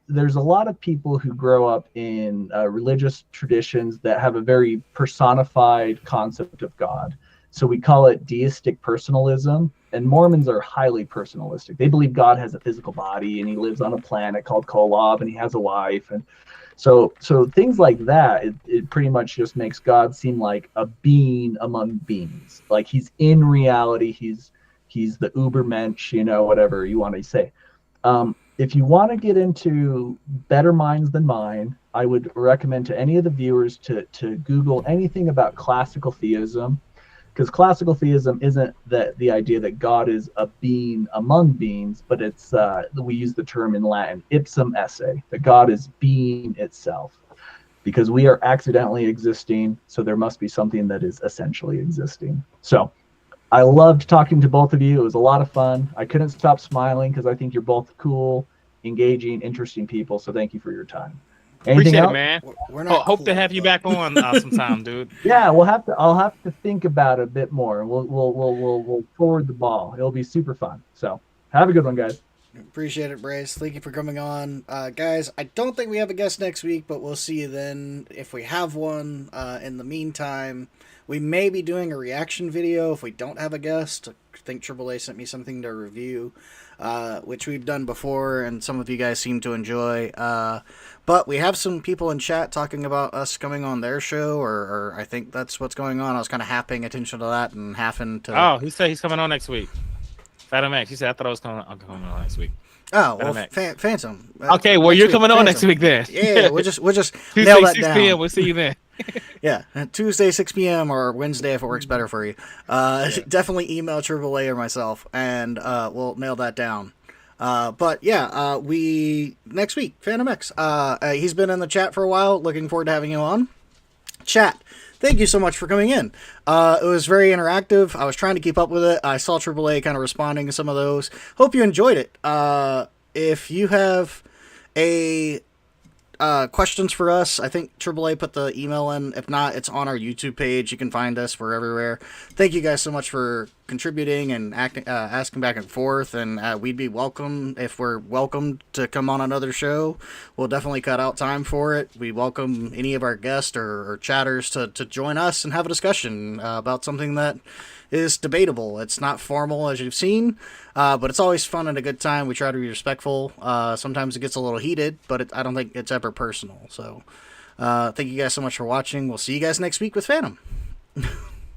there's a lot of people who grow up in religious traditions that have a very personified concept of God. So we call it deistic personalism, and Mormons are highly personalistic. They believe God has a physical body and he lives on a planet called Kolob and he has a wife, and so things like that, it pretty much just makes God seem like a being among beings. Like he's in reality, he's the Ubermensch, whatever you want to say. If you want to get into better minds than mine, I would recommend to any of the viewers to Google anything about classical theism, because classical theism isn't the idea that God is a being among beings, but it's we use the term in Latin, ipsum esse, that God is being itself. Because we are accidentally existing, so there must be something that is essentially existing. So I loved talking to both of you. It was a lot of fun. I couldn't stop smiling because I think you're both cool, engaging, interesting people. So thank you for your time. Anything Appreciate else? it, man. Hope to have you back on sometime, dude. Yeah, I'll have to think about it a bit more. We'll forward the ball. It'll be super fun. So have a good one, guys. Appreciate it, Bryce. Thank you for coming on. Guys, I don't think we have a guest next week, but we'll see you then if we have one. In the meantime, we may be doing a reaction video if we don't have a guest. I think AAA sent me something to review, which we've done before, and some of you guys seem to enjoy. But we have some people in chat talking about us coming on their show, or I think that's what's going on. I was kind of half paying attention to that and half into... Oh, he said he's coming on next week. Phantom X. He said I thought I was coming on next week. Oh, well, Phantom. Okay, well, you're coming on next week then. Yeah, we'll just Tuesday, nail that 6 down. p.m. We'll see you then. Yeah, Tuesday, 6 p.m. or Wednesday if it works better for you. Definitely email AAA or myself, and we'll nail that down. But yeah, next week, Phantom X. He's been in the chat for a while. Looking forward to having him on. Chat, thank you so much for coming in. It was very interactive. I was trying to keep up with it. I saw AAA kind of responding to some of those. Hope you enjoyed it. If you have questions for us, I think AAA put the email in. If not, it's on our YouTube page. You can find us. We're everywhere. Thank you guys so much for contributing and asking back and forth, and we'd be welcome if we're welcome to come on another show. We'll definitely cut out time for it. We welcome any of our guests or chatters to join us and have a discussion about something that is debatable. It's not formal, as you've seen, but it's always fun and a good time. We try to be respectful. Sometimes it gets a little heated, but I don't think it's ever personal. So thank you guys so much for watching. We'll see you guys next week with Phantom.